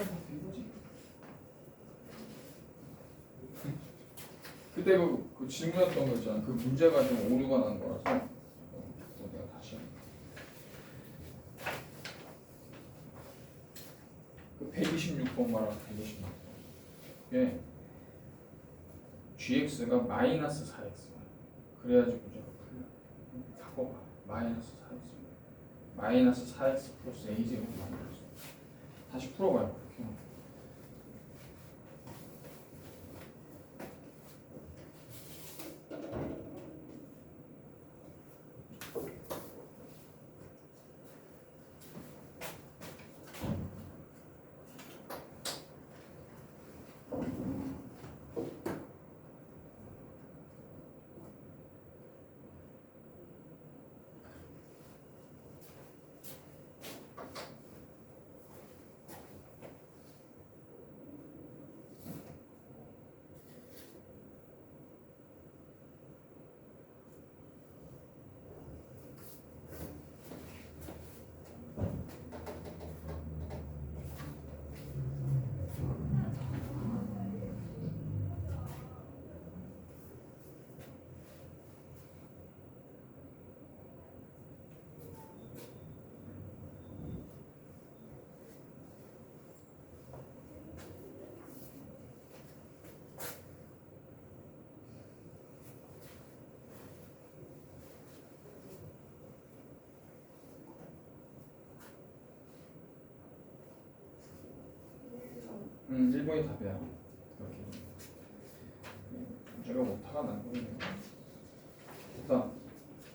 된 거지. 그때 그 질문했던 거 있잖아. 그 문제가 좀 오류가 난 거라서 내가 다시 그 126번 말하는 126번. 예. gx가 마이너스 4x. 그래야지 문제가 풀려. 바꿔봐. 마이너스 4x. 마이너스 4x 플러스 a제곱 만들었어. 다시 풀어봐요. 그렇게. 일본이 답이야. 그렇게. 제가 못하가 난 거예요. 일단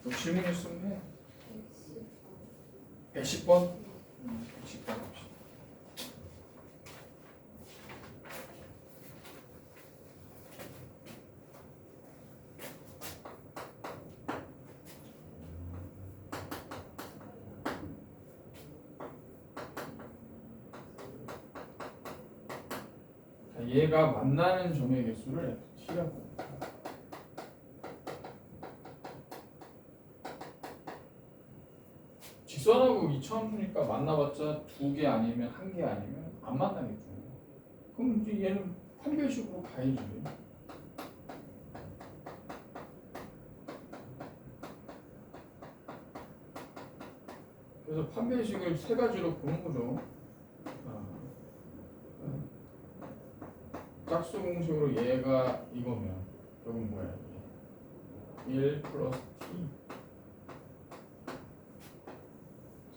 또 질문 있으면 해. 110번? 110번 합시다. 얘가 만나는 점의 개수를 FT라고 합니다. 직선하고 이차함수니까 만나봤자 2개 아니면 1개 아니면 안 만나겠죠. 그럼 이제 얘는 판별식으로 가야지. 그래서 판별식을 3가지로 보는 거죠. 짝수 공식으로 얘가 이거면 결국 뭐야? 1 플러스 t.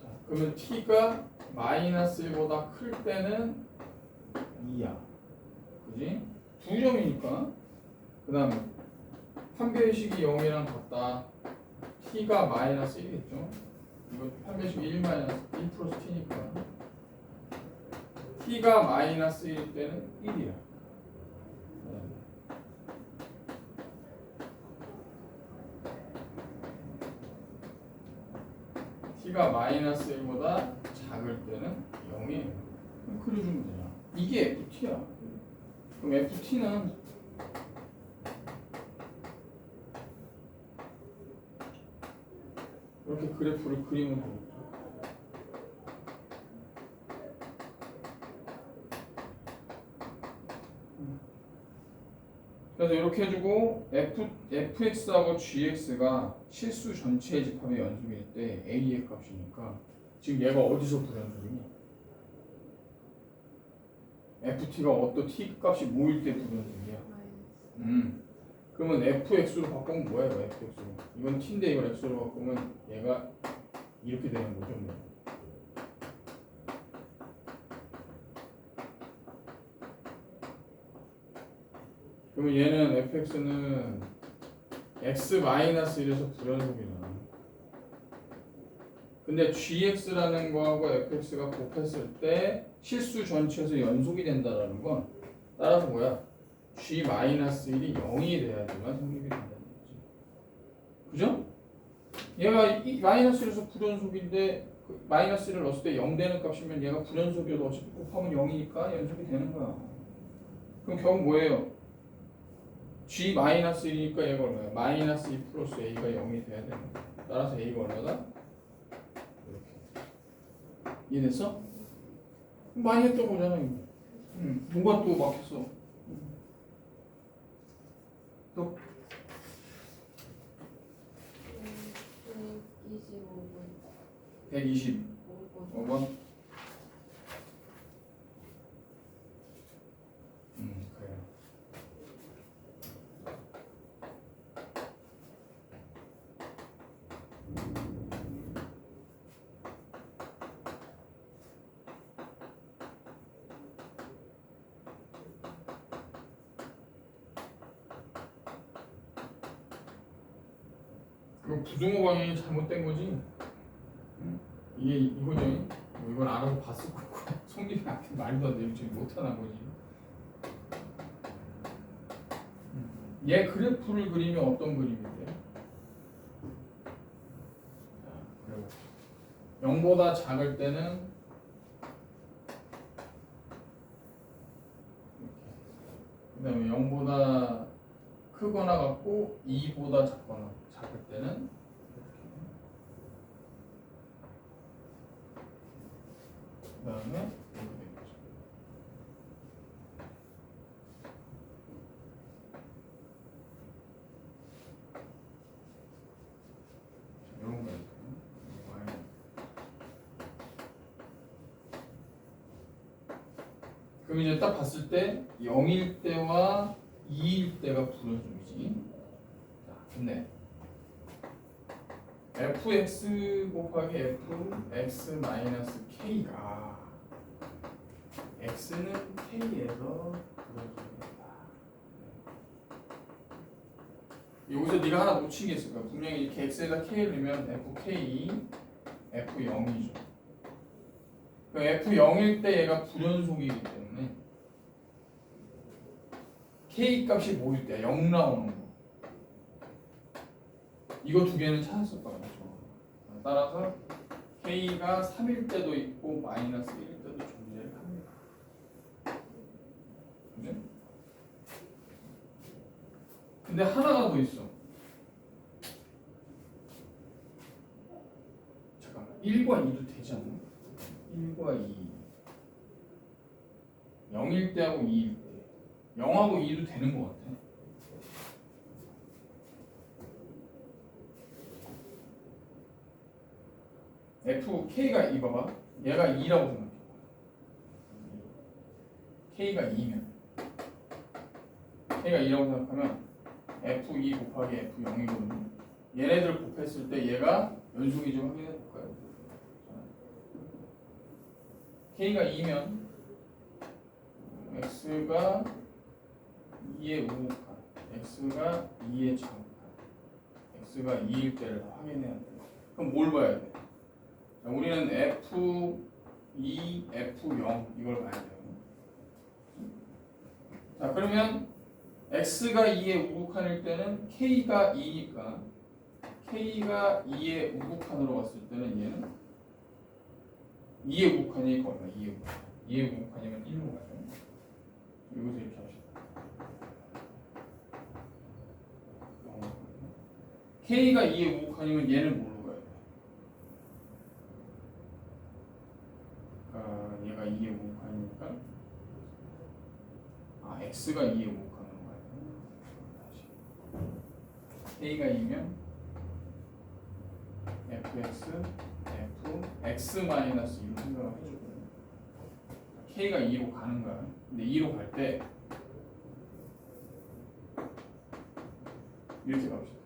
자, 그러면 t가 마이너스 1보다 클 때는 2야. 그지? 2점이니까. 그 다음에 판별식이 0이랑 같다. t가 마이너스 1이겠죠? 이거 판별식이 1 마이너스 1 플러스 t니까. t가 마이너스 1일 때는 1이야. t가 마이너스 1보다 작을 때는 0이에요. 그려주면 되냐. 이게 ft야. 그럼 ft는 이렇게 그래프를 그리면 되겠죠. 그래서 이렇게 해주고 fx하고 gx가 실수 전체의 집합의 연속일 때 a의 값이니까 지금 얘가 어디서 불연속이니? ft가 어떤 t 값이 모일 때 불연속이야. 그러면 fx로 바꾸면 뭐예요? fx로. 이건 t인데 이걸 x로 바꾸면 얘가 이렇게 되는 거죠. 뭐. 그러면 얘는 fx는 x-1에서 불연속이잖아. 근데 gx라는 거하고 fx가 곱했을 때 실수 전체에서 연속이 된다라는 건 따라서 뭐야? g-1이 0이 돼야지만 성립이 된다는 거지. 그죠? 얘가 이 마이너스 1에서 불연속인데 그 마이너스 1을 넣었을 때 0 되는 값이면 얘가 불연속이어도 어차피 곱하면 0이니까 연속이 되는 거야. 그럼 결국 뭐예요? g-1이니까 얘가 얼마야? 마이너스 2 플러스 a가 0이 돼야 되는 거야. 따라서 a가 얼마다? 이렇게. 이해됐어? 많이 했던 거잖아 이거. 뭐가 또 막혔어? 또 125번. 그래요. 이거 부등호 방향이 잘못된 거지. 이게 이거죠. 뭐 이건 알아서 봤을 거고 성립이한테 말도 안 되고 지금 못하는 거지. 얘 그래프를 그리면 어떤 그림인데? 자, 그리고 0보다 작을 때는 그 다음에 0보다 크거나 같고 2보다 작거나 작을 때는 그 다음에 이렇게 되는 거죠. 이런 거 있어요. 그럼 이제 딱 봤을 때 0일 때와 2일 때가 불연속이지. 자, 근데 fx 곱하기 fx 마이너스 k가 x는 k에서 불연속이다. 여기서 네가 하나 놓친 게 있을 거야. 분명히 이렇게 x에다 k를 넣으면 fk, f0이죠. f0일 때 얘가 불연속이기 때문에 k 값이 뭐일 때야? 0 나오는 거. 이거 두 개는 찾았을 거야. 따라서 k가 3일 때도 있고 마이너스 1일 때도 존재를 합니다. 그죠? 근데 하나가 더 있어. 잠깐만. 1과 2도 되지 않나? 1과 2. 0일 때하고 2일 때. 0하고 2도 되는 것 같아. k가 2 봐봐. 얘가 2라고 생각해. k가 2면 k가 2라고 생각하면 f2 곱하기 f0이거든요. 얘네들 곱했을 때 얘가 연속이 좀 확인해 볼까요? k가 2면 x가 2의 우극한, x가 2의 자극한, x가 2일 때를 확인해야 돼. 그럼 뭘 봐야 돼? 자, 우리는 F2, F0 이걸 봐야 돼요. 자, 그러면 X가 2의 우극한일 때는 K가 2니까 K가 2의 우극한으로 갔을 때는 얘는 2의 우극한이니까 얼마? 2의 우극한. 2의 우극한이면 1로 가죠. 여기서 이렇게 합시다. K가 2의 우극한이면 얘는 뭘로 가야 돼? 얘가 2의 우극한이니까 X가 2의 우극한으로 가야 돼. K가 2면 fx, x 마이너스 2로 생각을 해주거든요. K가 2로 가는 거야. 근데 2로 갈 때 이렇게 갑시다.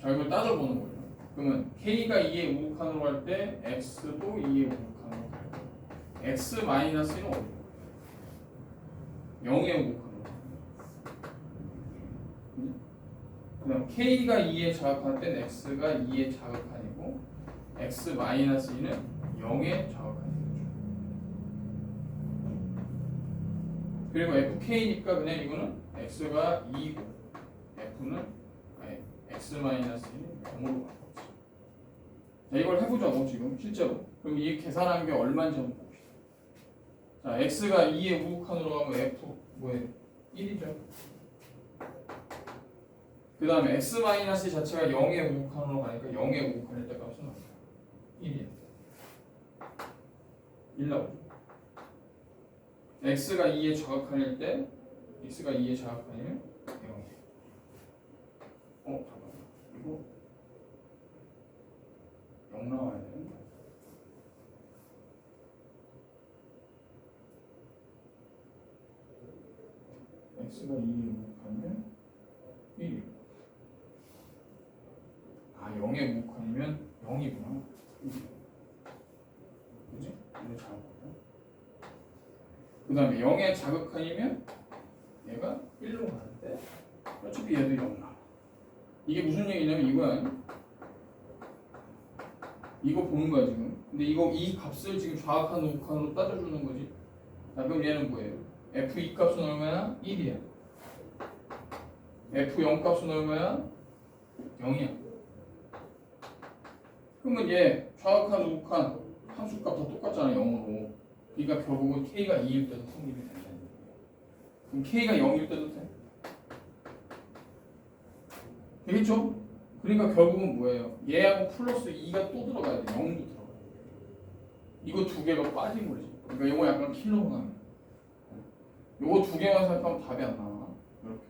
자, 이걸 따져보는 거죠. 그러면 K가 2의 우극한으로 갈 때 X도 2의 우극한으로 갈 거예요. X 마이너스는 어디로 가요? 0의 우극한으로. 그 다음 K가 2의 자극할 때는 X가 2의 자극한이고 X 마이너스 2는 0의 자극한이 되죠. 그리고 FK니까 그냥 이거는 X가 2고 F는 X 마이너스 1은 0으로 바꿔보자. 자, 이걸 해보자고 지금 실제로. 그럼 이 계산한 게 얼마인지 한번 봅시다. 자, X가 2의 우극한으로 가면 F 뭐예요? 1이죠. 그 다음에 x 마이너스 자체가 0의 우극한으로 가니까 0의 우극한일 1이야. 1 나오죠. x가 2의 좌극한일 때 x가 2의 좌극한이면 0이야. 잠깐만. 이거 0 나와야 되는 거야. x가 2의 무극한이면 1이고 0의 무극한이면 0이구나. 그지? 이거 잘못했다. 그 다음에 0의 자극한이면 얘가 1로 가는데 어차피 얘도 0 나와. 이게 무슨 얘기냐면 이거야. 이거 보는 거야 지금. 근데 이 값을 지금 좌극한 우극한으로 따져주는 거지. 자, 그럼 얘는 뭐예요? f2 값은 얼마야? 1이야. f0 값은 얼마야? 0이야. 그러면 얘 좌극한 우극한 함수값 다 똑같잖아 0으로. 그러니까 결국은 k가 2일 때도 성립이 된다는 거예요. 그럼 k가 0일 때도 돼? 되겠죠? 그러니까 결국은 뭐예요? 얘하고 플러스 2가 또 들어가야 돼. 0도 들어가야 돼. 이거 두 개가 빠진 거지. 그러니까 이거 약간 킬러구나. 요거 두 개만 생각하면 답이 안 나와. 이렇게.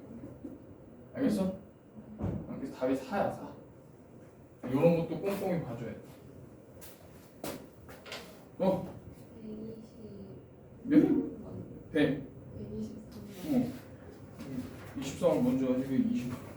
알겠어? 그래서 답이 4야 4. 이런 것도 꼼꼼히 봐줘야 돼. 120. 네? 123. 23을 먼저 가지고 20.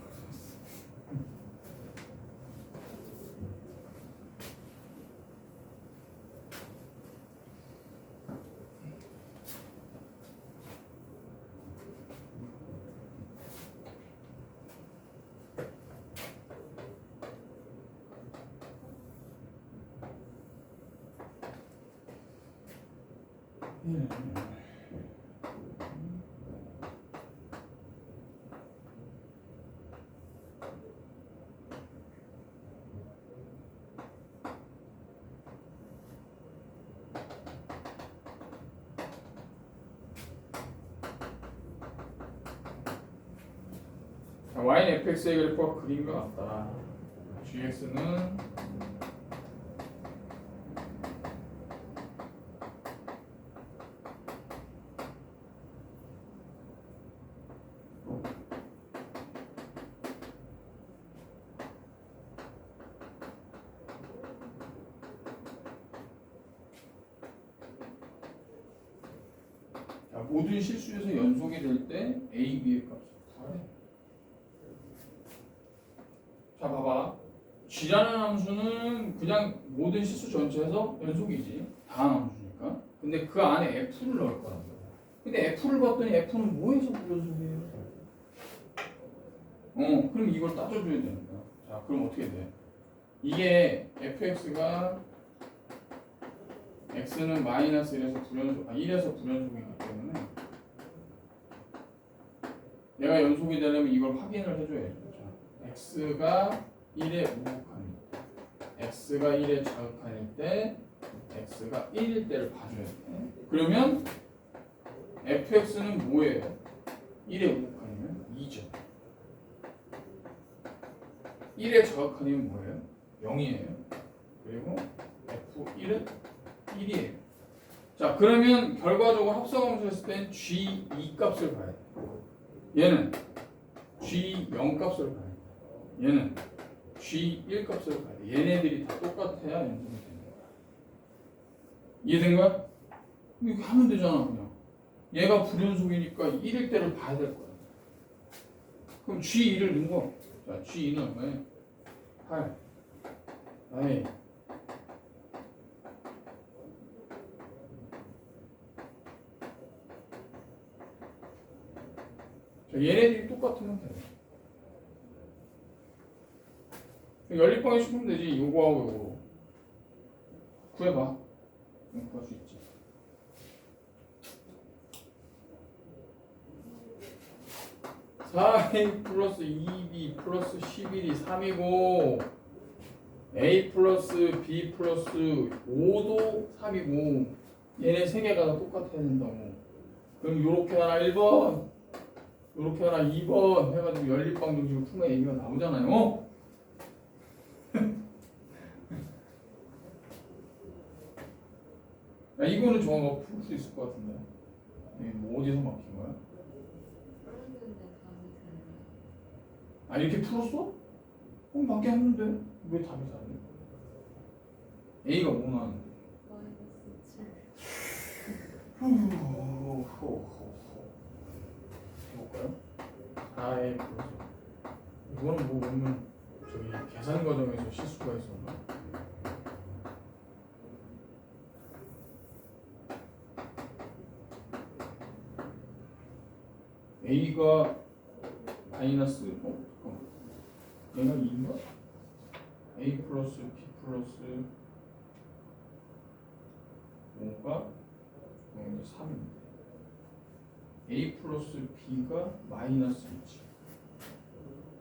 y는 fx의 그래프와 그림과 같다. gx는 모든 실수에서 연속이 될 때 a, b의 값을 구하래. 자 봐봐. g라는 함수는 그냥 모든 실수 전체에서 연속이지. 다한 함수니까. 근데 그 안에 f를 넣을 거란 말이야. 근데 f를 봤더니 f는 뭐에서 불연속이에요? 그럼 이걸 따져줘야 되는 거야. 자 그럼 어떻게 돼? 이게 fx가 x는 마이너스 1에서 불연속, 1에서 불연속이기 때문에 얘가 연속이 되려면 이걸 확인을 해줘야죠. x가 1의 우극한일 때, x가 1의 자극한일 때, x가 1일 때를 봐줘야 돼. 그러면 fx는 뭐예요? 1의 우극한이면 2죠. 1의 자극한이면 뭐예요? 0이에요. 그리고 f1은 1이에요. 자 그러면 결과적으로 합성함수 했을 땐 g2 값을 봐야 돼. 얘는 g0 값을 봐야 돼. 얘는 g1 값을 봐야 돼. 얘네들이 다 똑같아야 연속이 되는 거야. 이해된 거야? 이렇게 하면 되잖아 그냥. 얘가 불연속이니까 1일 때를 봐야 될 거야. 그럼 g2를 넣은 거. 자 g2는 얼마예요? 8. 아이. 얘네들이 똑같으면 돼. 연립방에 시키면 되지. 요거하고 요거 구해봐. 구할 수 있지. (4a) 플러스 2b 플러스 11이 3이고 a 플러스 b 플러스 5도 3이고 얘네 세 개가 다 똑같아야 된다고. 그럼 요렇게 하나 1번 요렇게 하나 2번 해가지고 연립방 정식을 풀면 얘기가 나오잖아요. 아, 이거는 정확하게 풀 수 있을 것 같은데. 뭐 어디서 막힌 거야? 풀었는데 답이 달라요. 아, 이렇게 풀었어? 밖에 했는데 왜 답이 다르냐? A가 뭐 나왔는데? 마이너스 7. 해볼까요? 4A 플러스. 이거는 뭐 보면 저기 계산 과정에서 실수가 있었나? A가 마이너스 잠깐만. 얘가 2인가? A 플러스 B 플러스 5가 3인데 A 플러스 B가 마이너스 2지.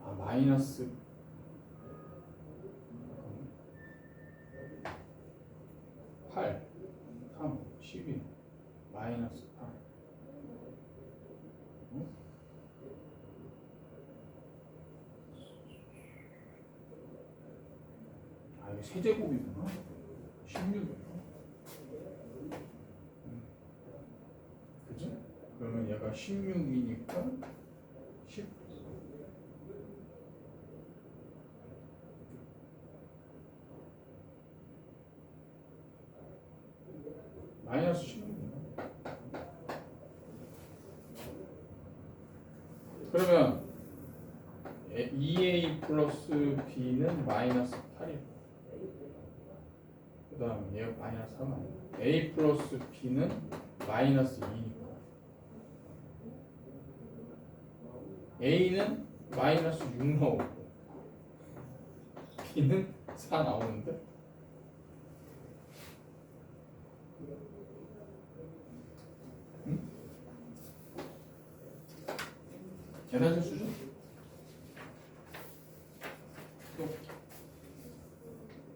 아, 마이너스 8 3 12 마이너스 8. 응? 아, 이게 세제곱이구나. 16이구나. 그지? 그러면 얘가 16이니까 10. 마이너스 16이구나. 그러면 2A 플러스 B는 마이너스 8이고 그 다음 얘가 마이너스 3 아니야. A 플러스 B는 마이너스 2니까 A는 마이너스 6 나오고 B는 4 나오는데 응? 계산 실수죠?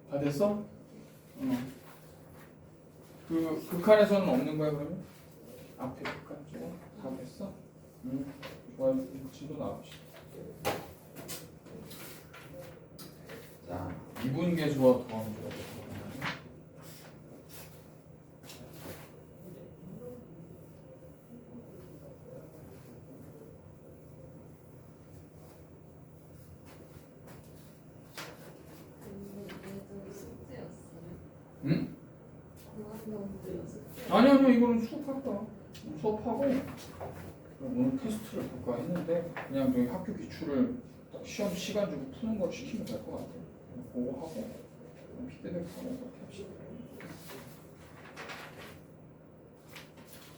다 됐어? 그 극한에서는 없는 거야 그러면? 앞에 극한 저거 다 됐어? 좋아요. 지도 나옵시다. 자, 이분계수와 더함수가 들어가나요? 근데 얘도 숙제였어요. 응? 고학년들 숙제. 아니 이거는 수업할 거야. 수업하고 오늘 테스트를 볼까 했는데 그냥 저희 학교 기출을 딱 시험 시간 주고 푸는 걸 시키면 될 것 같아. 그거 하고 피드백하고 그렇게 합시다.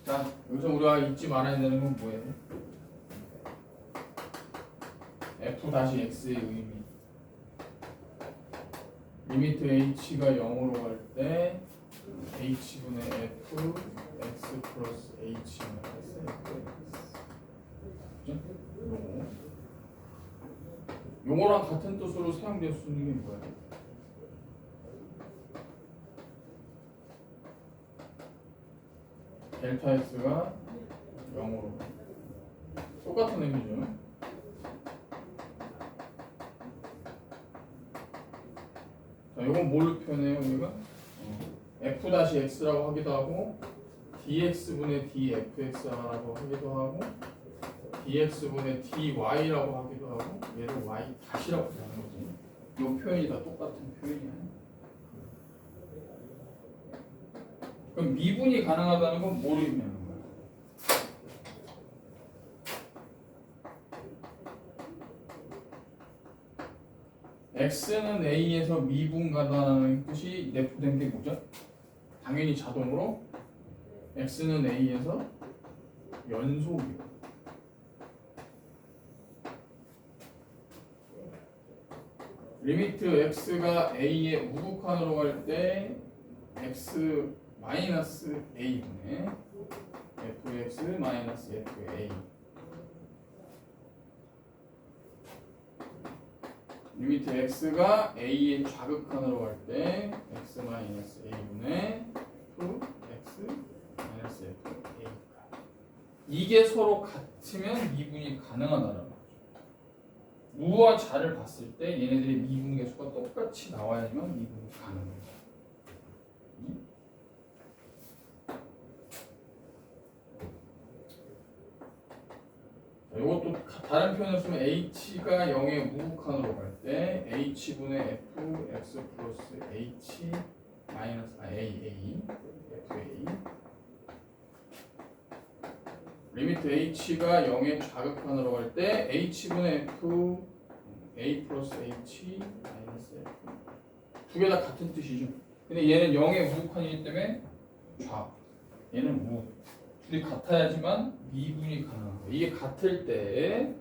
자, 여기서 우리가 잊지 말아야 되는 건 뭐예요? f-x의 의미. 리미트 h가 0으로 갈 때 h분의 f x 플러스 h는 그죠? 요거랑 같은 뜻으로 사용될 수 있는 게 뭐야? 델타 x가 0으로 똑같은 의미죠. 자, 이건 뭘로 표현해요, 우리가? f-x라고 하기도 하고 dx분의 dfx라고 하기도 하고 dx분의 dy라고 하기도 하고 얘를 y 다시라고 하는 거지. 이 표현이 다 똑같은 표현이야. 그럼 미분이 가능하다는 건 뭐를 의미하는 거야? x는 a에서 미분 가능하다는 뜻이 내포된 게 뭐죠? 당연히 자동으로 x는 a에서 연속이요. 리미트 x가 a의 우극한으로 갈 때 x 마이너스 a분의 fx 마이너스 fa. 리미트 x가 a의 좌극한으로 갈 때 x 마이너스 a분의 fx 마이너스 fa. 이게 서로 같으면 미분이 가능하다는 거죠. 우와 자를 봤을 때 얘네들의 미분 계수가 똑같이 나와야지만 미분이 가능합니다. 다른 표현을 쓰면 h가 0의 무극한으로 갈 때 h분의 f x 플러스 h 마이너스 a fa 리미트 h가 0의 좌극한으로 갈 때 h분의 f a 플러스 h 마이너스 f 두 개 다 같은 뜻이죠. 근데 얘는 0의 무극한이기 때문에 좌, 얘는 우. 둘이 같아야지만 미분이 가능한 거예요. 이게 같을 때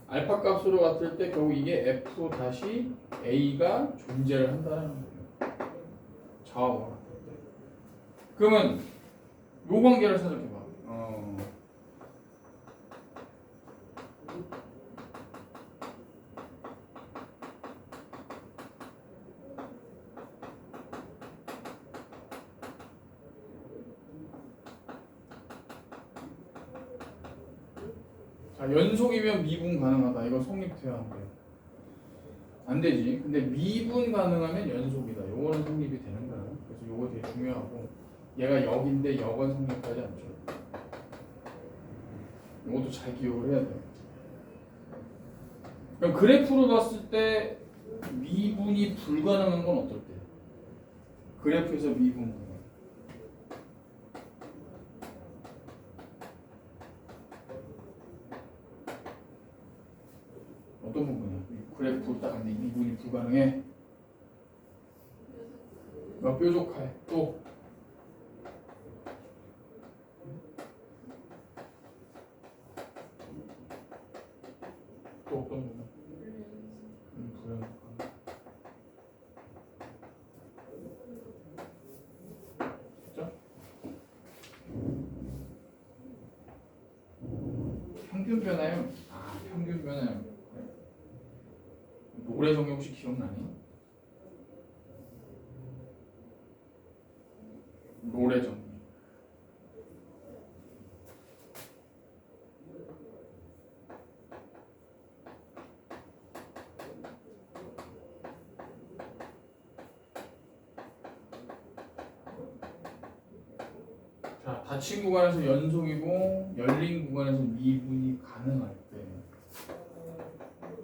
알파 값으로 같을 때 결국 이게 f 다시 a가 존재를 한다는 거예요. 좌우가 같을 때. 그러면 요 관계를 생각해봐. 자, 연속이면 미분 가능하다. 이거 성립돼야 안 돼요. 안 되지. 근데 미분 가능하면 연속이다. 요거는 성립이 되는 거예요. 그래서 요거 되게 중요하고 얘가 역인데 역은 성립하지 않죠. 요것도 잘 기억을 해야 돼요. 그럼 그래프로 봤을 때 미분이 불가능한 건 어떨 때? 그래프에서 미분 가능. 어떤 부분이야? 그래프 딱 근데 미분이 불가능해. 뾰족해. 또 어떤 부분? 불연속. 됐죠? 평균 변화요? 아, 평균 변화요. 노래 정리 혹시 기억나니? 노래 정리. 자, 닫힌 구간에서 연속이고 열린 구간에서 미분이 가능할 때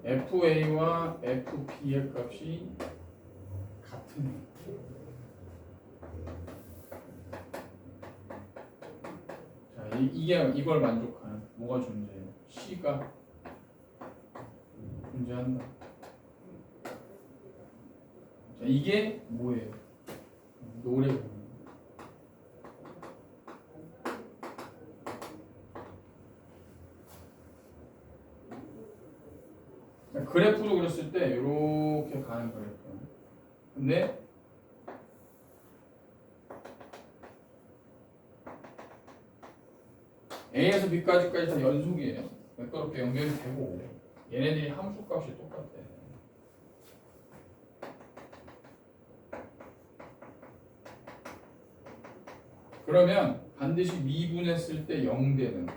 FA와 FB의 값이 같은. 자, 이걸 만족하는 뭐가 존재해요? C가 존재한다. 자, 이게 뭐예요? 노래입니다. 그래프로 그렸을 때 이렇게 가는 그래프. 근데 A에서 B까지까지 다 연속이에요. 매끄럽게 연결이 되고 얘네들이 함수값이 똑같아. 그러면 반드시 미분했을 때 0되는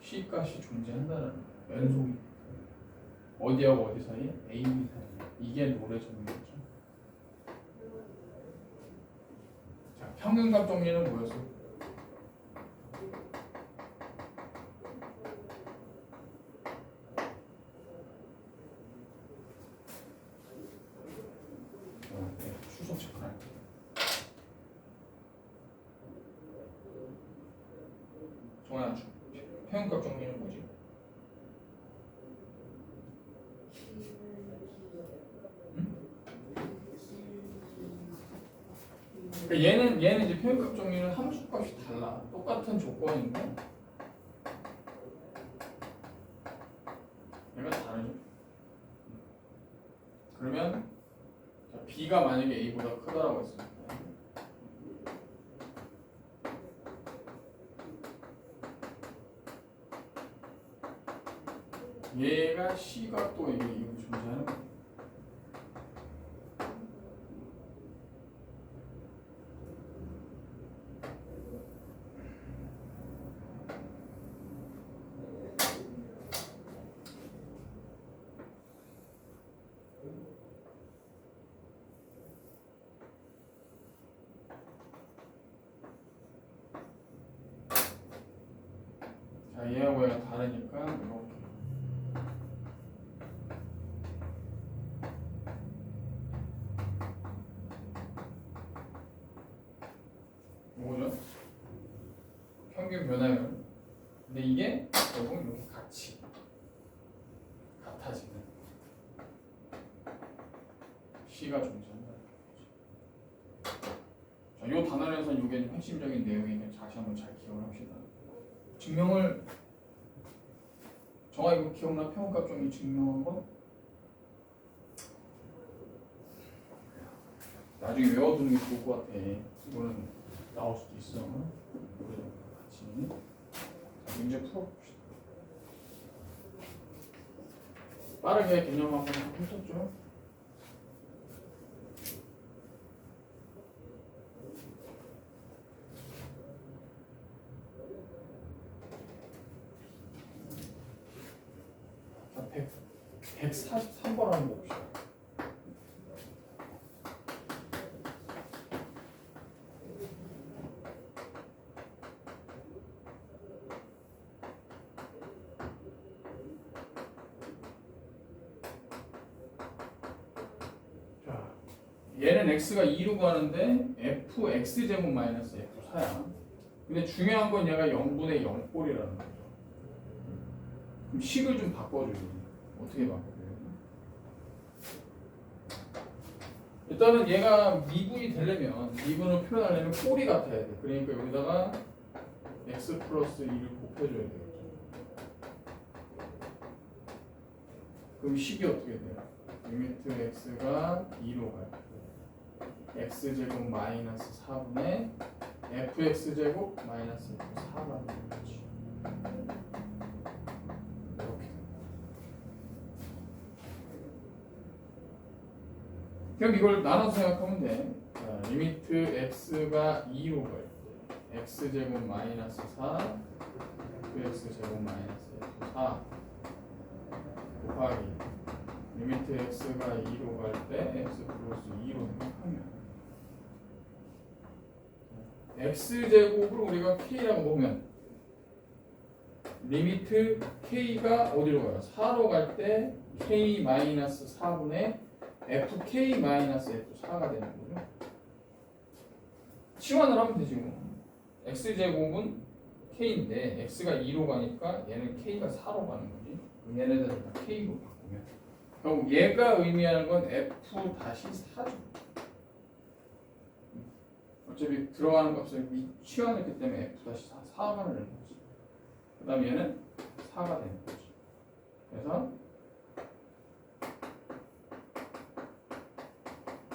C값이 존재한다는 거예요. 연속이. 어디하고 어디 사이에? A, B 사이에. 이게 노래 정리였죠. 자, 평균값 정리는 뭐였어? 수속 체크할게요. 정환아, 평균값 정리는 뭐지? 그러니까 얘는 이제 평균값 정리는 함수값이 달라. 똑같은 조건인데 얘가 다르죠. 그러면 자, B가 만약에 A보다 크다라고 했으니까 얘가 C가 또 이게 존재하는 거예요. 자, 얘하고 얘가 다르니까 이렇게 뭐죠? 평균 변화율. 근데 이게 결국 이렇게 같아지는 C가 존재한다. 자, 이 단원에서 이게 좀 핵심적인 내용이니까 다시 한번 잘 기억을 합시다. 증명을 정아 이거 기억나? 평균값 정의 증명한 거? 나중에 외워두는 게 좋을 것 같아. 이거는 나올 수도 있어. 우리 같이 문제 풀어봅시다. 빠르게 개념 한번 훑었죠? 자, 143번 한번 봅시다. 얘는 x가 2로 가는데 fx제곱 마이너스 f4야. 근데 중요한 건 얘가 0분의 0꼴이라는 거죠. 그럼 식을 좀 바꿔줘요. 어떻게 바꿔줘요? 일단은 얘가 미분이 되려면 미분을 표현하려면 꼴이 같아야 돼. 그러니까 여기다가 x 플러스 2를 곱해줘야 되겠죠. 그럼 식이 어떻게 돼요? 리미트 x가 2로 갈 때 x제곱 마이너스 4분의 fx제곱 마이너스 4가 되는 거지. 이렇게. 그럼 이걸 나눠서 생각하면 돼. 자, 리미트 x가 2로 갈 때 x제곱 마이너스 4 fx제곱 마이너스 4 곱하기 리미트 x가 2로 갈 때 x 플러스 2로 생각하면 x제곱을 우리가 k라고 보면 리미트 k가 어디로 가요? 4로 갈 때 k 마이너스 4분의 fk 마이너스 f4가 되는 거죠. 치환을 하면 되지 뭐. x제곱은 k인데 x가 2로 가니까 얘는 k가 4로 가는 거지. 그럼 얘네들을 다 k로 바꾸면 결국 얘가 의미하는 건 f-4죠. 어차피 들어가는 값을 치환했기 때문에 f-4가 되는 거지. 그 다음에 얘는 4가 되는 거지. 그래서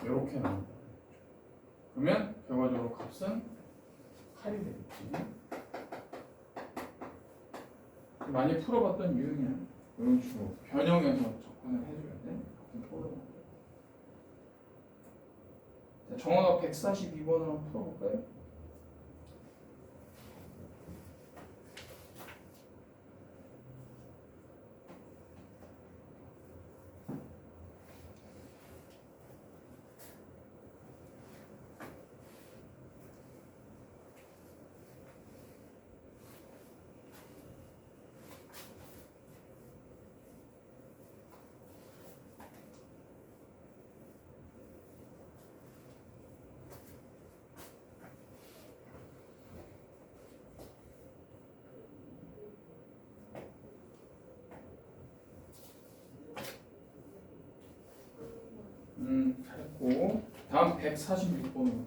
이렇게 나온다. 그러면 결과적으로 값은 8이 되겠지. 많이 풀어봤던 유형이야. 이런 식으로 변형해서 접근을 해줘야 돼. 정화가 142번을 한번 풀어볼까요? 잘했고 다음 146번으로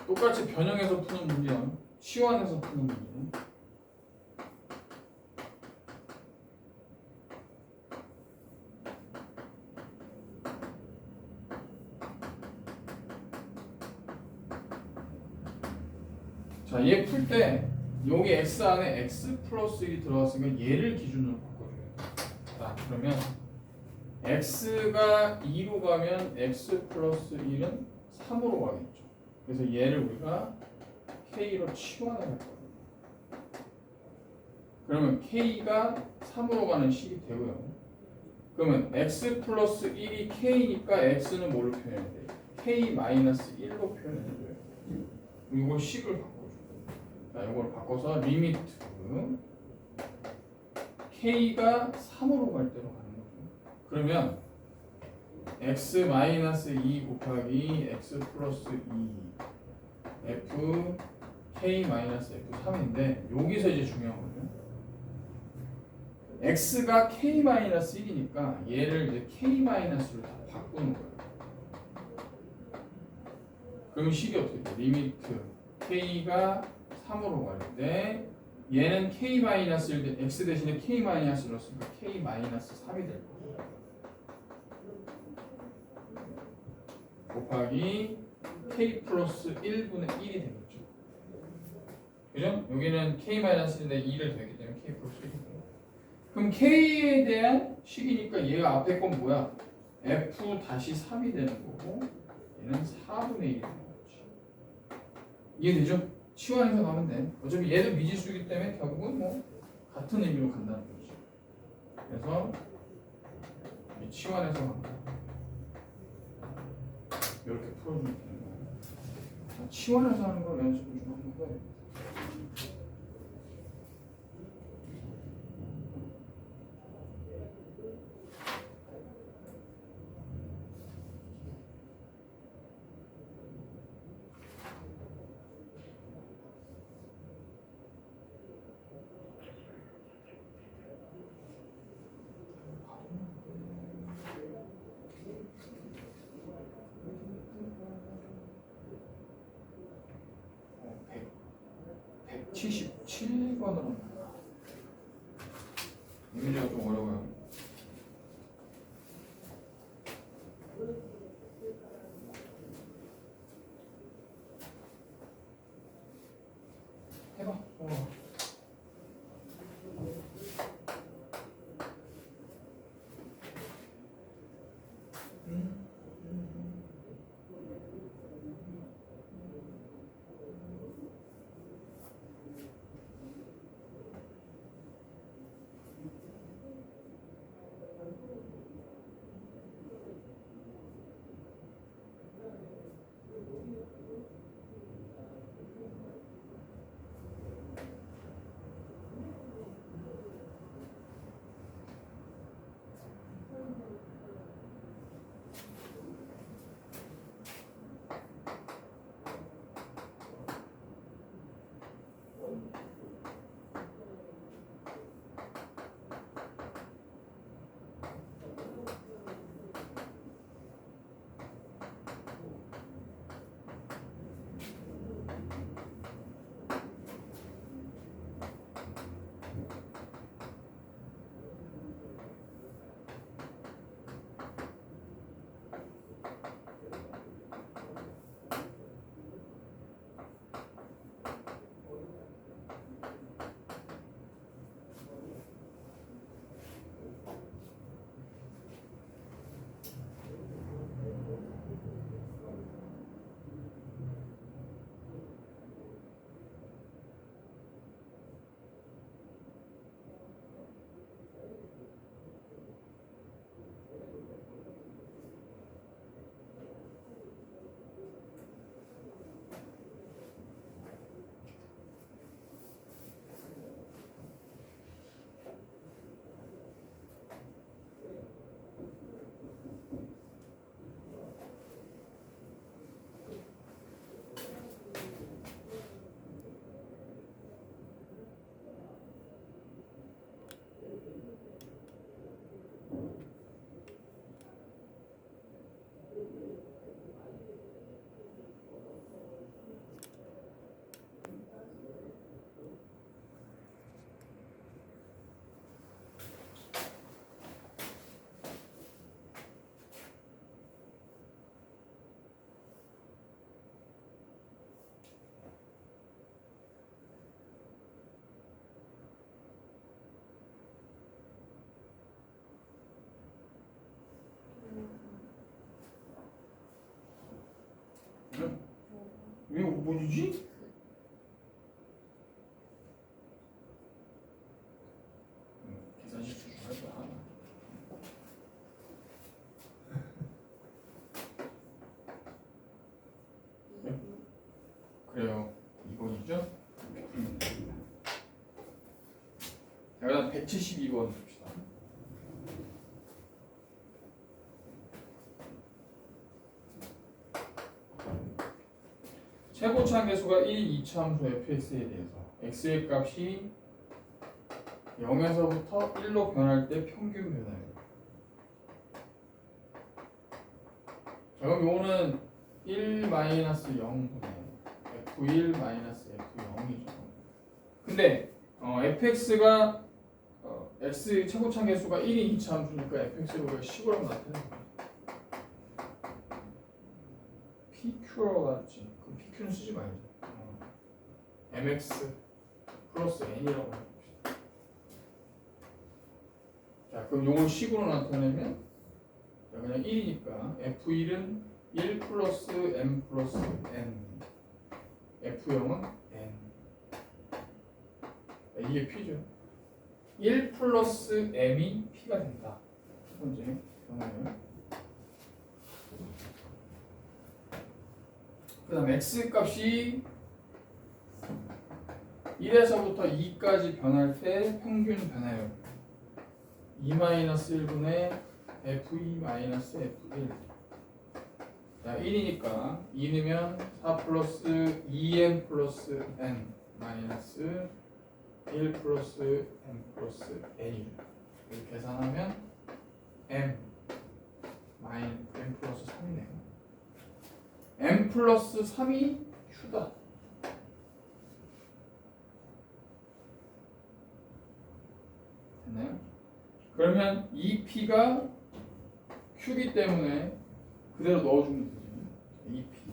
똑같이 변형해서 푸는 문제야. 치환해서 푸는 문제. 자, 얘 풀 때 여기 x 안에 x 플러스 1이 들어갔으니까 얘를 기준으로 바꿔줘야 돼. 자, 그러면 x가 2로 가면 x 플러스 1은 3으로 가겠죠. 그래서 얘를 우리가 k로 치환을 할 거예요. 그러면 k가 3으로 가는 식이 되고요. 그러면 x 플러스 1이 k니까 x는 뭘로 표현해야 돼? k 마이너스 1로 표현해줘요. 이걸 식을 바꿔줘요. 자, 이걸 바꿔서 리미트 k가 3으로 갈 때로 가는 거죠. 그러면 x 마이너스 2 곱하기 x 플러스 2 f k 마이너스 f3인데 여기서 이제 중요한 거죠. x가 k 마이너스 1이니까 얘를 이제 k 마이너스로 다 바꾸는 거예요. 그럼 식이 어떻게 돼? 리미트 k가 3으로 가는데 얘는 k 마이너스 1, x 대신에 k 마이너스를 넣었으니까 k 마이너스 3이 될 거예요. 곱하기 k 플러스 1분의 1이 되겠죠. 그죠? 여기는 k 마이너스 1인데 2를 더했기 때문에 k 플러스 1이 돼요. 그럼 k에 대한 식이니까 얘가 앞에 건 뭐야? f 다시 3이 되는 거고 얘는 4분의 1이 되는 거지. 이해되죠? 치환해서 가면 돼. 어차피 얘도 미지수이기 때문에 결국은 뭐 같은 의미로 간다는 거지. 그래서 치환해서 간다. 이렇게 풀어주면 되는 거예요. 치환해서 하는 걸 연습을 좀 한번 해. 어, 177번으로 이 문제가 좀 어려워요. 해봐. 왜 5번이지? 계산식 좀 해봐. 그래요. 2번이죠? 자, 그다음 172번 봅시다. 최고차항 계수가 1인 이차함수 fx에 대해서 x의 값이 0에서부터 1로 변할 때 평균 변화예요. 자, 그럼 요거는 1-0분의 f1 f0이죠. 근데 fx가 x 최고차항 계수가 1인 이차함수니까 fx를 우리가 10으로 나타내는 거예요. PQ라고 하지. 그럼 PQ는 쓰지 말자. MX 플러스 N이라고 해봅시다. 자, 그럼 요걸 식으로 나타내면 자, 그냥 1이니까 F1은 1 플러스 M 플러스 N, F0은 N. 자, 이게 P죠. 1 플러스 M이 P가 된다. 첫 번째 변화는. 그 다음 x 값이 1에서부터 2까지 변할 때 평균 변화요. 2-1분의 f2-f1. 자, 1이니까 2 넣으면 4 플러스 2m 플러스 n 마이너스 1 플러스 m 플러스 n이 이렇게 계산하면 m 플러스 3이네요. m 플러스 3이 q다. 됐나요? 그러면 이 p가 q기 때문에 그대로 넣어주면 되지. 이 p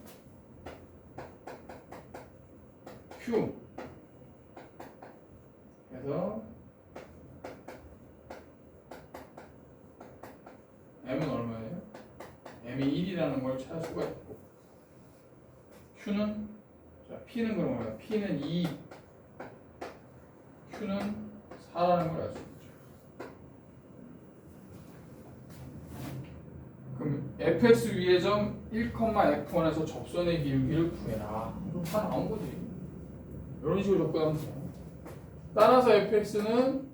q. 그래서 m은 얼마예요? m이 1이라는 걸 찾을 수가 있고, q는, 자, p는 그럼 뭐야? p는 2, q는 4라는 걸 알 수 있죠. 그럼 fx 위의 점 1,f1에서 접선의 기울기를 구해라. 다 나온 거지. 이런 식으로 접근하면 돼. 따라서 fx는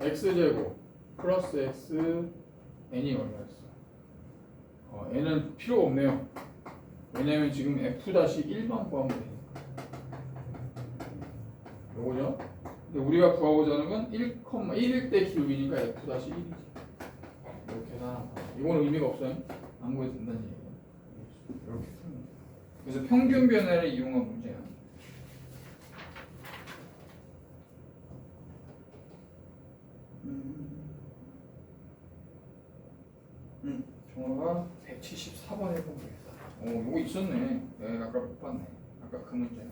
x제곱 플러스 x n이 얼마였어? n은 필요가 없네요. 왜냐면 지금 f-1만 구하면 되니까. 요거죠? 근데 우리가 구하고자 하는 건 1,1일 때 기울기니까 f-1이지. 이렇게 계산하면 돼. 이거는 의미가 없어요. 안 구해도 된다는 얘기예요. 이렇게 풀면 돼. 그래서 평균 변화를 이용한 문제야. 정화가 174번 해보겠다. 이거 있었네. 내가 아까 못 봤네. 아까 그 문제.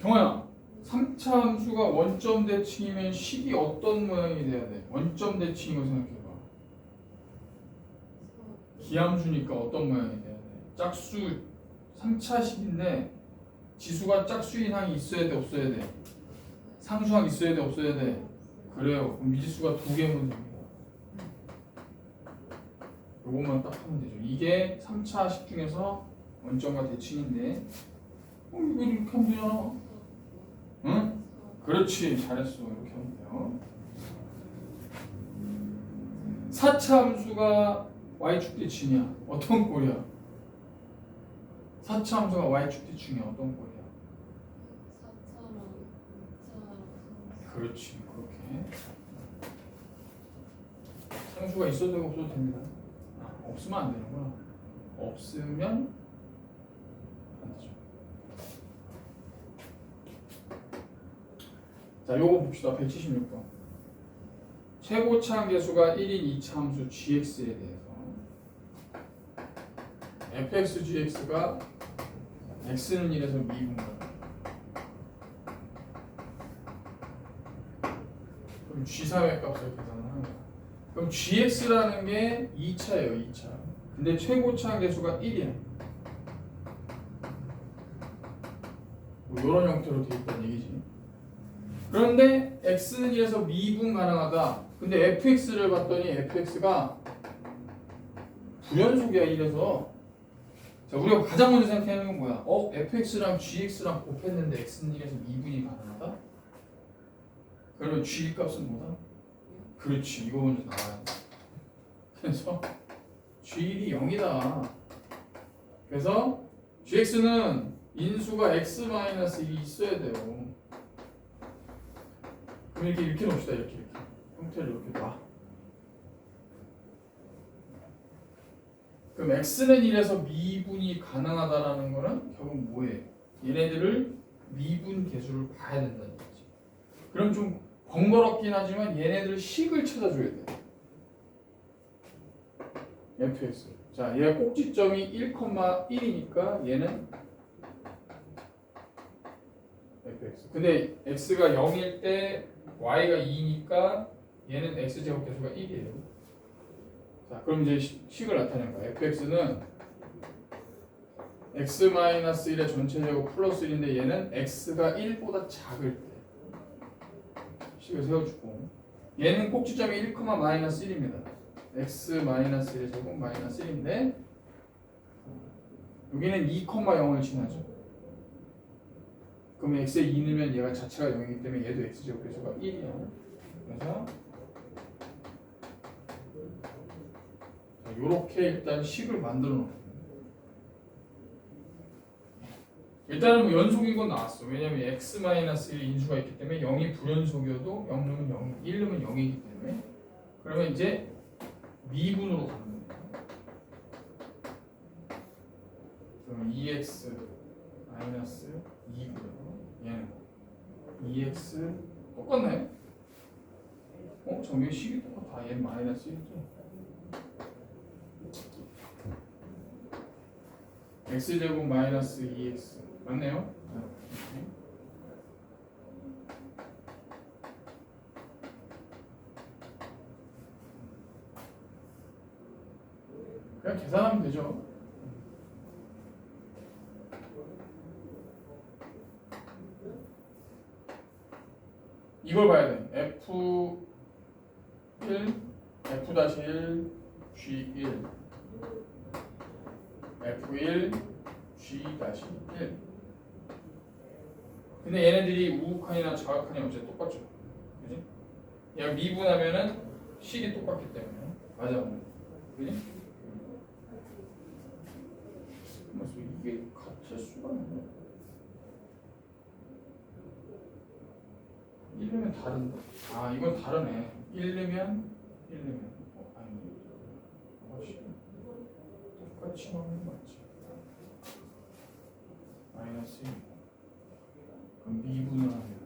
경호야, 3차 함수가 원점 대칭이면 식이 어떤 모양이 돼야 돼? 원점 대칭인 거 생각해봐. 기함수니까 어떤 모양이 돼야 돼? 짝수 3차식인데 지수가 짝수 이상이 있어야 돼, 없어야 돼? 상수항 있어야 돼, 없어야 돼? 그래요. 그럼 미지수가 2개면 됩니다. 요것만 딱 하면 되죠. 이게 3차식 중에서 원점과 대칭인데 이거 이렇게 하면 되잖아. 응? 그렇지, 잘했어. 이렇게 하면 돼요. 4차 함수가 y축 대칭이야. 어떤 꼴이야? 4차 함수가 y축 대칭이야. 어떤 꼴이야? 4차랑 5차랑 그렇지, 그렇게. 상수가 있어도 되고 없어도 됩니다. 없으면 안 되는구나. 없으면 안 되죠. 자, 요거 봅시다. 176번. 최고차항 계수가 1인 2차 함수 gx에 대해서 fx gx가 x는 1에서 미분가. 그럼 g3의 값을 계산을 하는 거야. 그럼 gx라는 게 2차예요, 2차. 근데 최고차항 계수가 1이야. 뭐 이런 형태로 되어 있다는 얘기지. 그런데 x는 1에서 미분 가능하다. 근데 fx를 봤더니 fx가 불연속이야, 1에서. 자, 우리가 가장 먼저 생각해야 하는 건 뭐야? fx랑 gx랑 곱했는데 x는 1에서 미분이 가능하다? 그러면 g 값은 뭐다? 그렇지, 이거 먼저 나와야 돼. 그래서 g1이 0이다. 그래서 gx는 인수가 x-1이 있어야 돼요. 그럼 이렇게 놓읍시다. 이렇게 형태를 이렇게 놔. 그럼 x는 1에서 미분이 가능하다라는 거는 결국 뭐예요? 얘네들을 미분 계수를 봐야 된다는 거지. 그럼 좀 번거롭긴 하지만 얘네들 식을 찾아줘야 돼. fx. 자, 얘가 꼭지점이 1,1이니까 얘는 fx. 근데 x가 0일 때 y가 2니까 얘는 x제곱 계수가 1이에요. 자, 그럼 이제 식을 나타낸 거야. fx는 x-1의 전체 제곱 플러스 1인데 얘는 x가 1보다 작을 때 식을 세워주고, 얘는 꼭지점이 1,-1입니다. x-1의 제곱 마이너스 1인데 여기는 2,0을 지나죠. 그러면 x에 2 넣으면 얘가 자체가 0이기 때문에 얘도 x제곱 계수가 1이야. 그래서 이렇게 일단 식을 만들어 놓고, 일단은 뭐 연속인 건 나왔어. 왜냐면 x-1 인수가 있기 때문에 0이 불연속이어도 0 넣으면 0, 1 넣으면 0이기 때문에, 그러면 이제 미분으로 가는 거예요. 그럼 2x-2고요. 얘는 2x 똑같네. 정규 식이 똑같아. 얘는 마이너스 1이죠. x제곱 마이너스 2x 맞네요? 그냥 계산하면 되죠. 이걸 봐야 돼. F1, F-1, G1, F1, G-1. 근데 얘네들이 우극한이나 좌극한이 어째 똑같죠. 그지? 얘가 미분하면은 식이 똑같기 때문에. 맞아. 그지? 그래서 이게 같을 수가 없네. 1르면 다른데. 아, 이건 다르네. 1르면 아니. 똑같이 나오는 거 맞지? 마이너스 1. 그럼 미분을 하면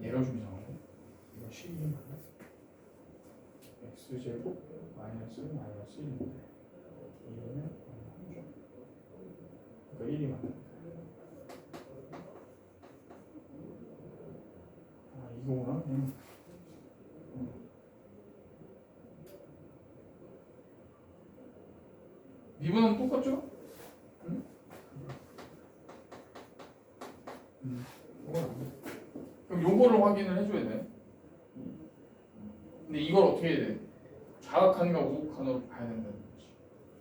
얘가 좀 이상하고 G X제곱 마이너스 1인데 2는 그러니까 1이 맞는다. 아 이거구나. 미분은 똑같죠? 응? 그럼 요거를 확인을 해줘야 돼. 근데 이걸 어떻게 해야 돼? 자각한과 우극한으로 봐야 된다는 거지.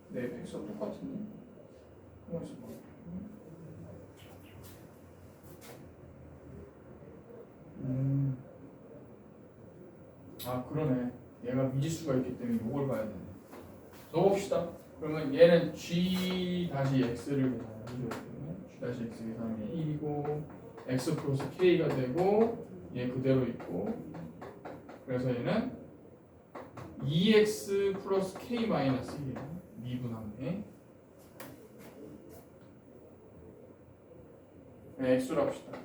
근데 fx가 똑같은데? 그래서 뭐. 아 그러네. 얘가 미지수가 있기 때문에 이걸 봐야 되네. 넣어봅시다. 그러면 얘는 g 다시 x를 계산해줘야 되거든요. g 다시 x 계산하면 1이고 x 플러스 k가 되고 얘 그대로 있고 그래서 얘는 2x 플러스 k 마이너스 1이에요. 미분함에 네, x로 합시다.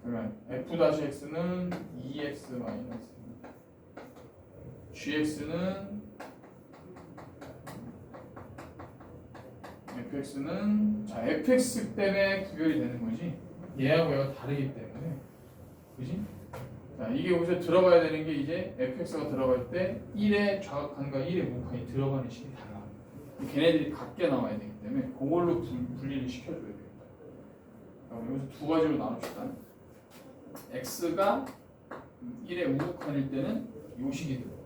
그러면 f-x는 2x 마이너스 gx는 fx는 자 fx 때문에 구별이 되는 거지 얘하고 얘가 다르기 때문에 그지? 자 이게 여기서 들어가야 되는 게 이제 fx가 들어갈 때 1의 좌극한과 1의 우극한이 들어가는 식이 달라. 걔네들이 같게 나와야 되기 때문에 그걸로 분리를 시켜줘야 돼요. 여기서 두 가지로 나눕시다. x가 1의 우극한일 때는 요 식이 들어가요.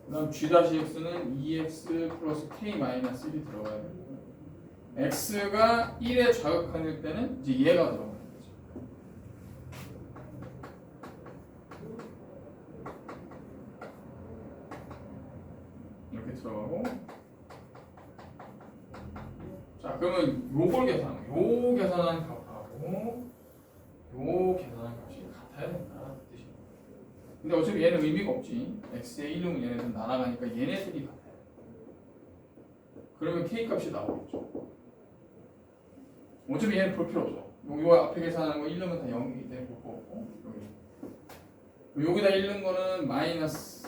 그 다음 g-x는 2x 플러스 k 마이너스 1이 들어가야 되고 x가 1의 좌극한일 때는 이제 얘가 들어가는 거죠. 이렇게 들어가고 자 그러면 요걸 계산하는 요 계산하는 값하고 요 계산하는 값이 같아야 된다. 근데 어차피 얘는 의미가 없지. x의 1은 얘네들 날아가니까 얘네들이 같아요. 그러면 k 값이 나오겠죠. 어차피 얘는 볼 필요 없어. 요 앞에 계산하는 거 1은 다 0이기 때문에 볼 거 없고 여기다 1은 거는 마이너스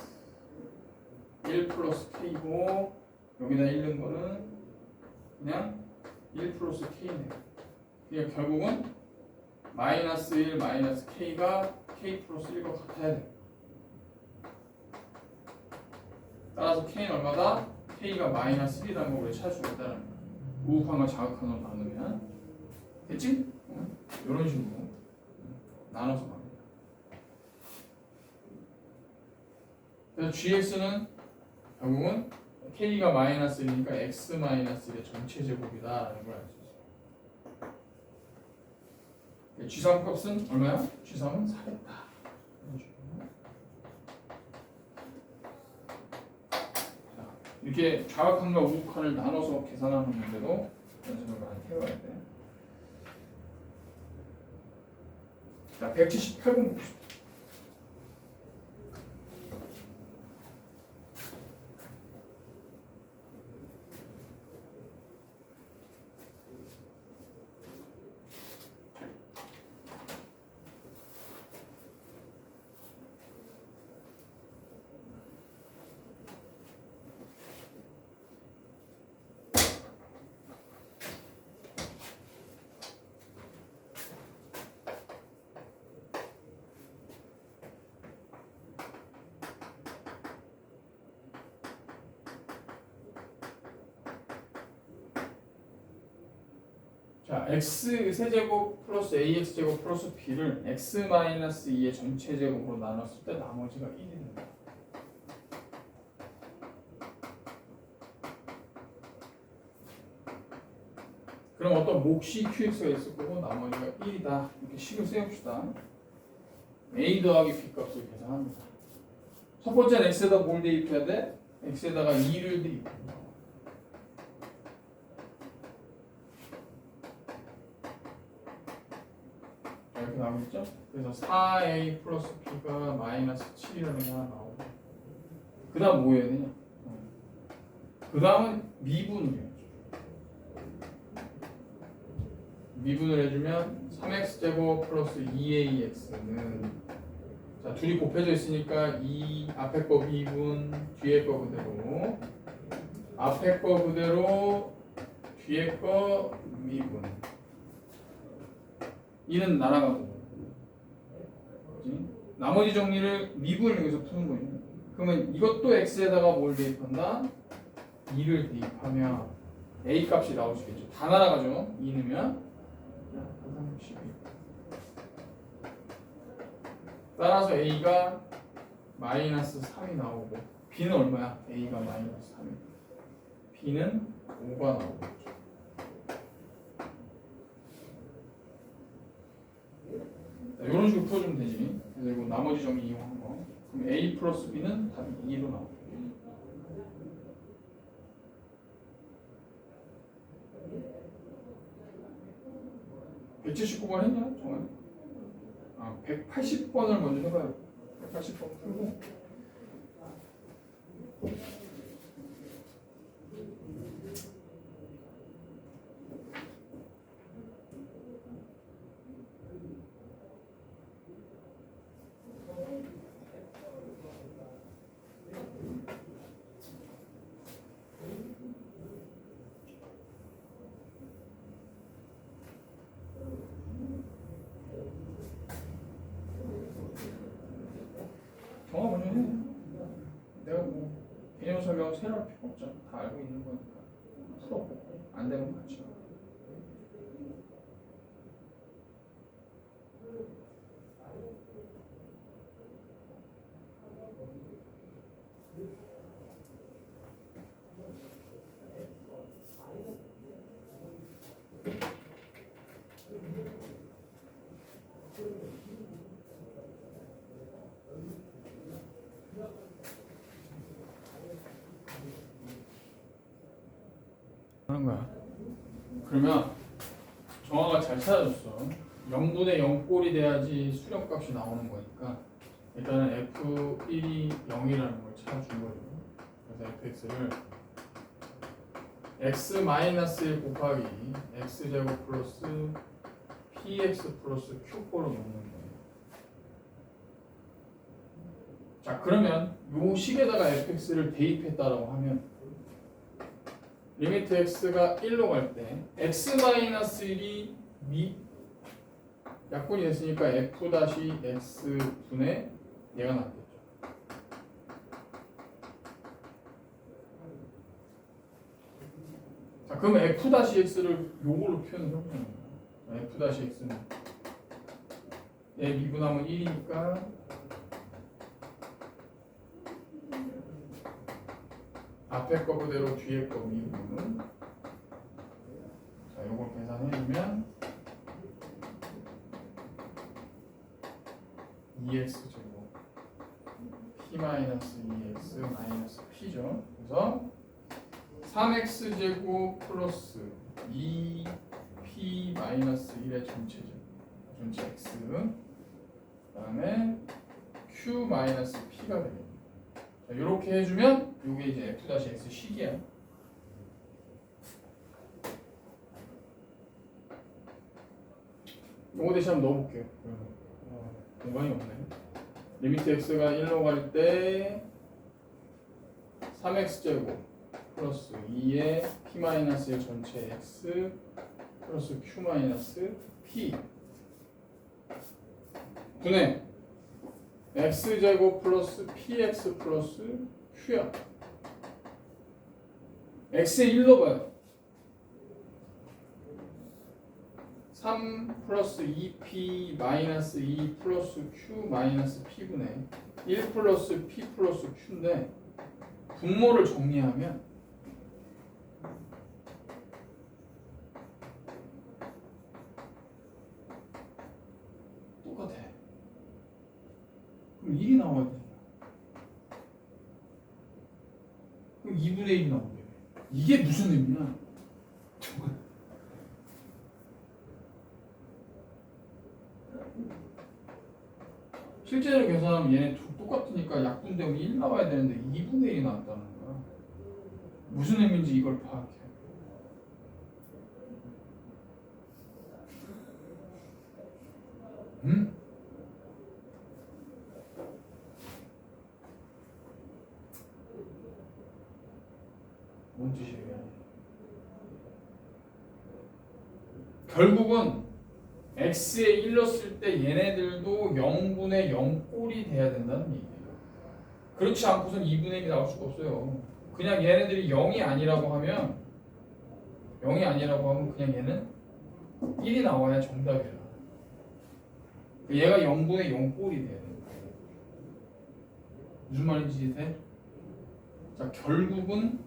1 플러스 k고 여기다 1은 거는 그냥 1 플러스 k네요. 그러니까 결국은 마이너스 1 마이너스 k가 k 플러스 1과 같아야 돼. 따라서 k는 얼마다? k가 마이너스 1이라는 걸 우리 찾을 수 있다는 거야. 우극한과 자극한으로 나누면 됐지? 이런 식으로 나눠서 갑니다. 그래서 gx는 결국은 k가 마이너스 1이니까 x 마이너스 1의 전체 제곱이다라는 걸 알 수 있어요. g3 값은 얼마야? g3은 4겠다. 이렇게 좌극한과 우극한을 나눠서 계산하는 문제도 연습을 많이 해봐야 돼. 자, 178번 봅시다. 자, x 세제곱 플러스 ax 제곱 플러스 b를 x 마이너스 2의 전체 제곱으로 나눴을 때 나머지가 1이 된다. 그럼 어떤 몫이 qx가 있을 거고 나머지가 1이다. 이렇게 식을 세웁시다. a 더하기 b 값을 계산합니다. 첫 번째는 x에다 뭘 대입해야 돼? x에다가 2를 대입합니다. 이렇게 나오겠죠? 그래서 4a 플러스 b가 마이너스 7이라는 게 하나 나오고 그 다음 뭐 해야 되냐? 그 다음은 미분을 해야죠. 미분을 해주면 3x제곱 플러스 2ax는 자 둘이 곱해져 있으니까 이 앞에 거 미분 뒤에 거 그대로 앞에 거 그대로 뒤에 거 미분 이는 날아가고 그치? 나머지 정리를 미분을 여기서 푸는 거예요. 그러면 이것도 x에다가 뭘 대입한다? 2를 대입하면 a 값이 나오시겠죠. 다 날아가죠. 2 넣으면 따라서 a가 마이너스 3이 나오고 b는 얼마야? a가 마이너스 3이 b는 5가 나오겠죠. 이런 식으로 풀어주면 되지. 그리고 나머지 정리 이용한 거. 그럼 a 플러스 b는 답이 2로 나오고. (179번) 했냐? 정말? 180번을 먼저 해봐요. 180번 풀고. 정화 먼저 해. 내가 뭐 개념 설명 새로 할 필요 없잖아. 다 알고 있는 거니까 풀어보고 안 되면 같이 하고. 하는 거야. 그러면 정화가 잘 찾아줬어. 0분의 0꼴이 돼야지 수렴값이 나오는 거니까 일단은 f1이 0이라는 걸 찾아준 거예요. 그래서 fx를 x-1 곱하기 x제곱 플러스 px 플러스 q꼴로 놓는 거예요. 자 그러면 요 식에다가 fx를 대입했다라고 하면 리미트 x가 1로 갈 때 x-1이 약분이 됐으니까 f-x분의 얘가 나왔겠죠. 자 그러면 f-x를 요걸로 표현을 해보면 f-x는 얘 미분하면 1이니까 앞에 거 그대로 뒤에 거 미분. 자, 요걸 계산해주면 2x 제곱 p-2x 마이너스 p죠. 그래서 3x 제곱 플러스 2p 마이너스 1의 전체죠. 전체 x. 그다음에 q 마이너스 p가 되겠네요. 자, 이렇게 해주면 이게 이제 f-x 식이야. 요거 대신 한번 넣어볼게요. 공간이 없네. 리미트 x가 1로 갈 때 3x제곱 플러스 2의 p-의 전체 x 플러스 q-p 분의 x제곱 플러스 px 플러스 q야. x에 1 넣어봐요. 3 플러스 2p 마이너스 2 플러스 q 마이너스 p분의 1 플러스 p 플러스 q인데 분모를 정리하면 똑같아. 그럼 1이 나와야 되잖아. 그럼 2분의 1이 나오게. 이게 무슨 의미야? 정말. 실제로 계산하면 얘네 똑같으니까 약분되면 1 나와야 되는데 2분의 1이 나왔다는 거야. 무슨 의미인지 이걸 파악해. 응? 뭔 뜻이에요? 결국은 x에 1 넣었을 때 얘네들도 0분의 0꼴이 돼야 된다는 얘기예요. 그렇지 않고선 2분의 1이 나올 수가 없어요. 그냥 얘네들이 0이 아니라고 하면 그냥 얘는 1이 나와야 정답이야. 얘가 0분의 0꼴이 돼야 된다. 무슨 말인지 돼? 자, 결국은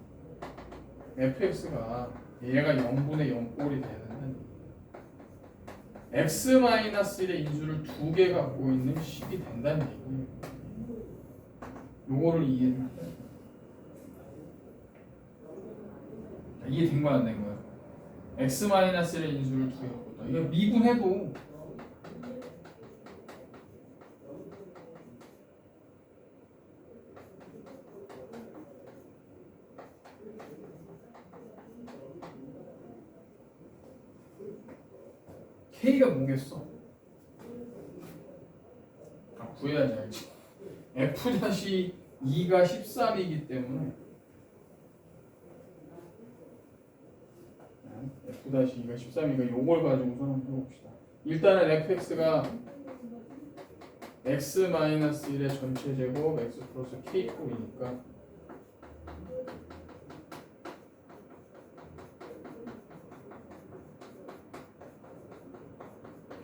fx가 얘가 0분의 0꼴이 돼야 된다는 얘기야. x-1의 인수를 2개 갖고 있는 식이 된다는 얘기예요. 요거를 이해를 한다. 이해된 거야, 안 된 거야? x-1의 인수를 2개 갖고 있다. 이거 미분해도 k가 뭐겠어? 구해야지 알지. f-2가 13이기 때문에 f-2가 13이니까 요걸 가지고서 한번 해봅시다. 일단은 fx가 x-1의 전체 제곱 x 플러스 k꼴이니까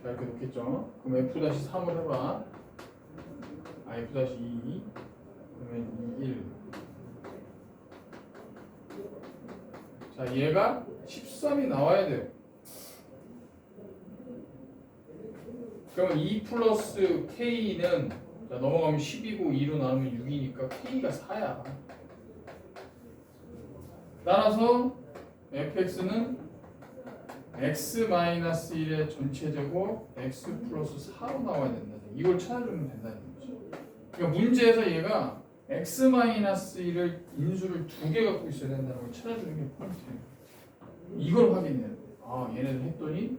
자, 이렇게 놓겠죠. 그럼 f-3을 해봐. f-2 그러면 1. 자, 얘가 13이 나와야 돼요. 그러면 2 플러스 k는 자, 넘어가면 10이고 2로 나누면 6이니까 k가 4야. 따라서 fx는 x-1의 전체 제곱 x 플러스 4로 나와야 된다. 이걸 찾아주면 된다는 거지. 그러니까 문제에서 얘가 x-1을 인수를 2개 갖고 있어야 된다는 걸 찾아주는 게 포인트예요. 이걸 확인해야 돼. 아, 얘네들 했더니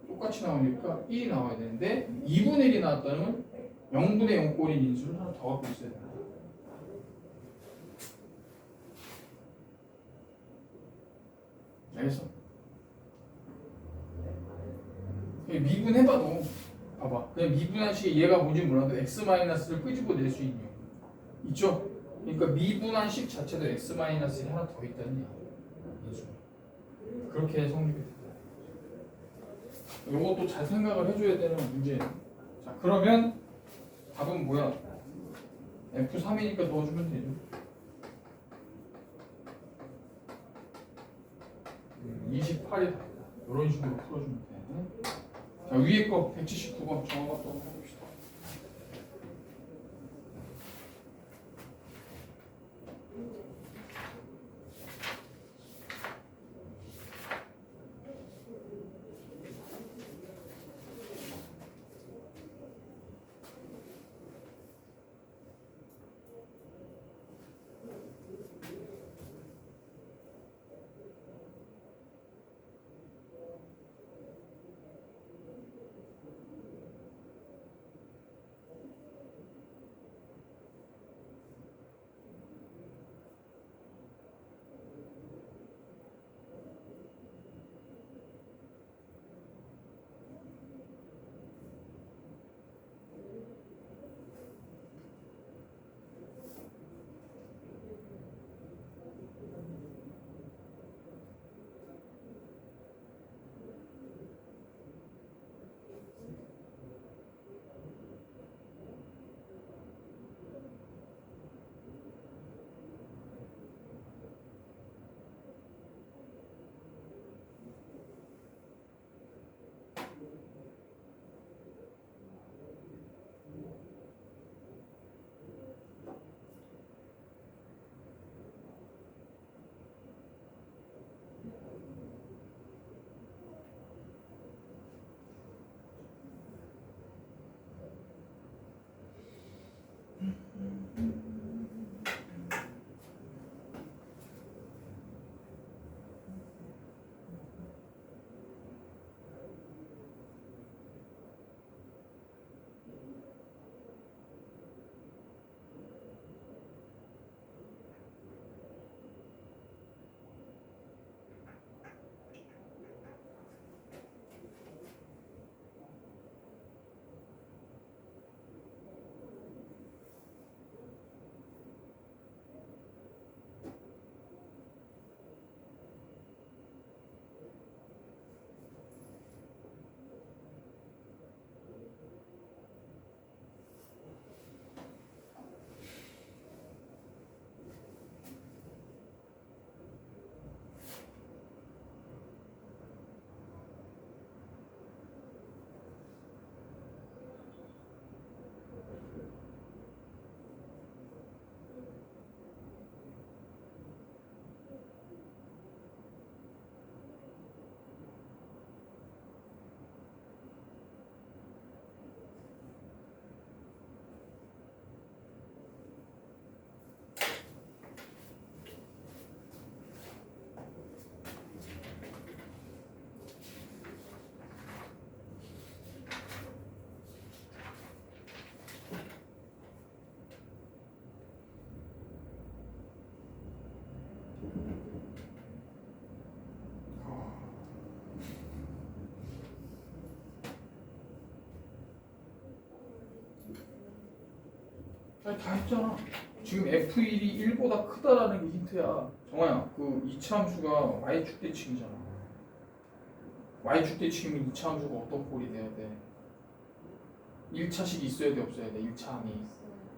똑같이 나오니까 1이 나와야 되는데 2분의 1이 나왔다면 0분의 0꼴인 인수를 하나 더 갖고 있어야 된다. 알겠어? 미분해봐도 봐봐. 그냥 미분한 식이 얘가 뭔지 몰라도 x-를 끄집어낼 수 있는 있죠? 그러니까 미분한 식 자체도 x-이 하나 더 있다는 얘기야. 인수. 그렇게 성립이 된다. 요것도 잘 생각을 해줘야 되는 문제예요. 자, 그러면 답은 뭐야? f3이니까 넣어주면 되죠. 28이 답이다. 이런 식으로 풀어주면 돼. 자, 위에 거 179번 정확하게 또 해봅시다. 아니 다 했잖아. 지금 F1이 1보다 크다라는 게 힌트야. 정아야, 그 이차함수가 y축 대칭이잖아. y축 대칭이면 이차함수가 어떤 꼴이 돼야 돼? 1차식이 있어야 돼, 없어야 돼? 1차함이.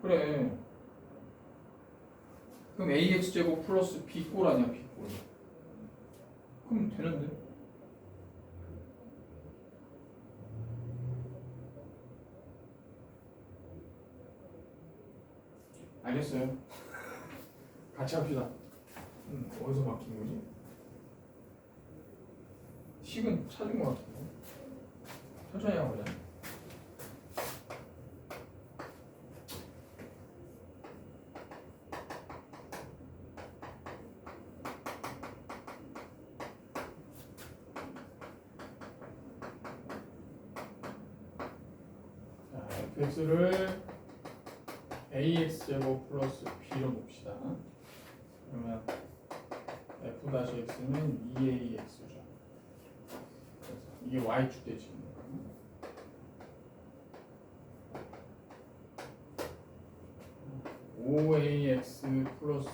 그래. 그럼 ax제곱 플러스 b꼴 아니야, b꼴. 그럼 되는데? 알겠어요. 같이 합시다. 어디서 막힌 거지? 식은 찾은 것 같은데. 천천히 해보자. 자, fx를 ax제곱 플러스 b로 봅시다. 그러면 f-x는 2ax죠. 이게 y축 대칭입니다. 5ax 플러스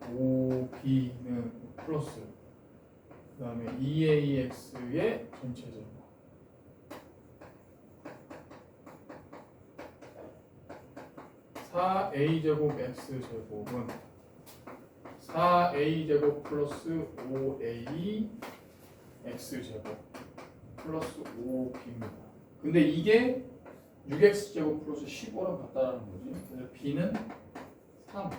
5b는 플러스 그 다음에 2ax의 전체 제곱 4a제곱 x제곱은 4a제곱 플러스 5a x제곱 플러스 5b입니다. 근데 이게 6x제곱 플러스 15랑 같다라는 거지. 그래서 b는 3.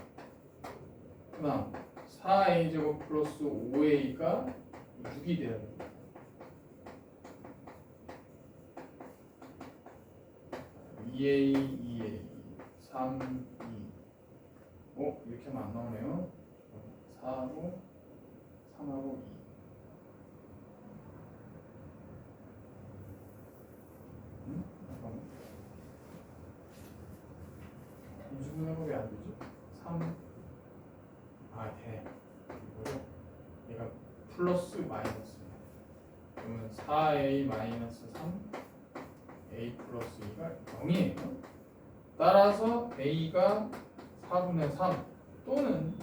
그 다음 4a제곱 플러스 5a가 6이 돼야 됩니다. 2a, 2a, 3, 2. 이렇게 하면 안 나오네요. 4하고 3하고 2. 잠깐만. 무슨 해석이 안 되지? 3. 돼. 이거요. 얘가 플러스 마이너스입니다. 그러면 4a 마이너스 3 a 플러스 2가 0이에요. 따라서 a가 4분의 3 또는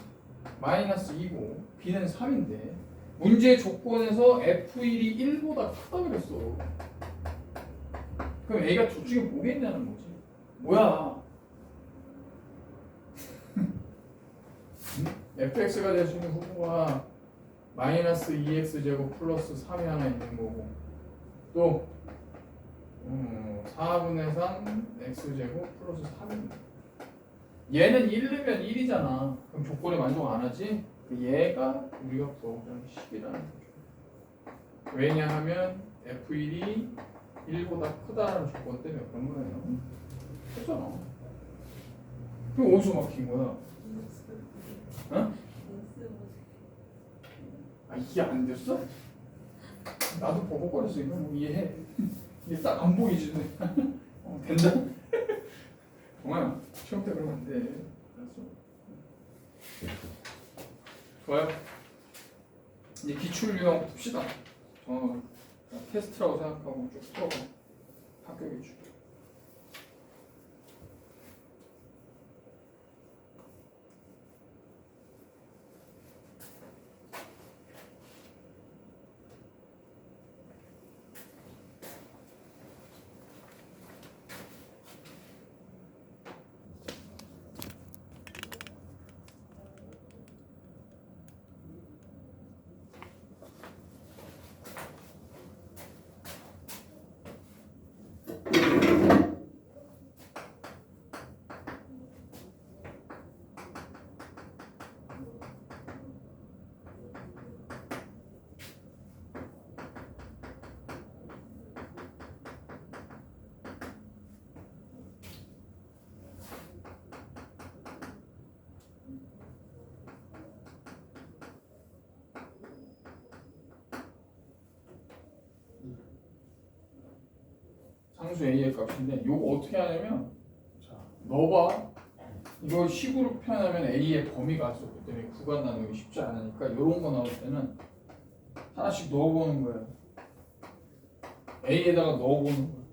마이너스 2고 b는 3인데 문제 조건에서 f1이 1보다 크다 그랬어. 그럼 a가 둘 중에 뭐겠냐는 거지. 뭐야? fx가 될 수 있는 후보가 마이너스 2x제곱 플러스 3이 하나 있는 거고 또 4분의 3 x제곱 플러스 3입니다. 얘는 1이면 1이잖아. 그럼 조건에 만족 안 하지? 얘가 우리가 구하고자 하는 식이라는 거죠. 왜냐하면 f1이 1보다 크다라는 조건 때문에 그런 거예요. 했잖아. 그럼 어디서 막힌 거야? 어? 이해 안 됐어? 나도 버벅거렸으니까 뭐 이해해. 이게 딱 안 보이지. 된다? 정말 시험 때 그러면 안 돼. 알았어? 좋아요. 이제 기출 유형 봅시다. 테스트라고 생각하고 쭉 풀어봐. 학교 기출. 상수 a의 값인데 이거 어떻게 하냐면 자 넣어봐. 이거 식으로 표현하면 a의 범위가 있었기 때문에 구간 나누기 쉽지 않으니까 이런 거 나올 때는 하나씩 넣어보는 거예요. a에다가 넣어보는 거예요.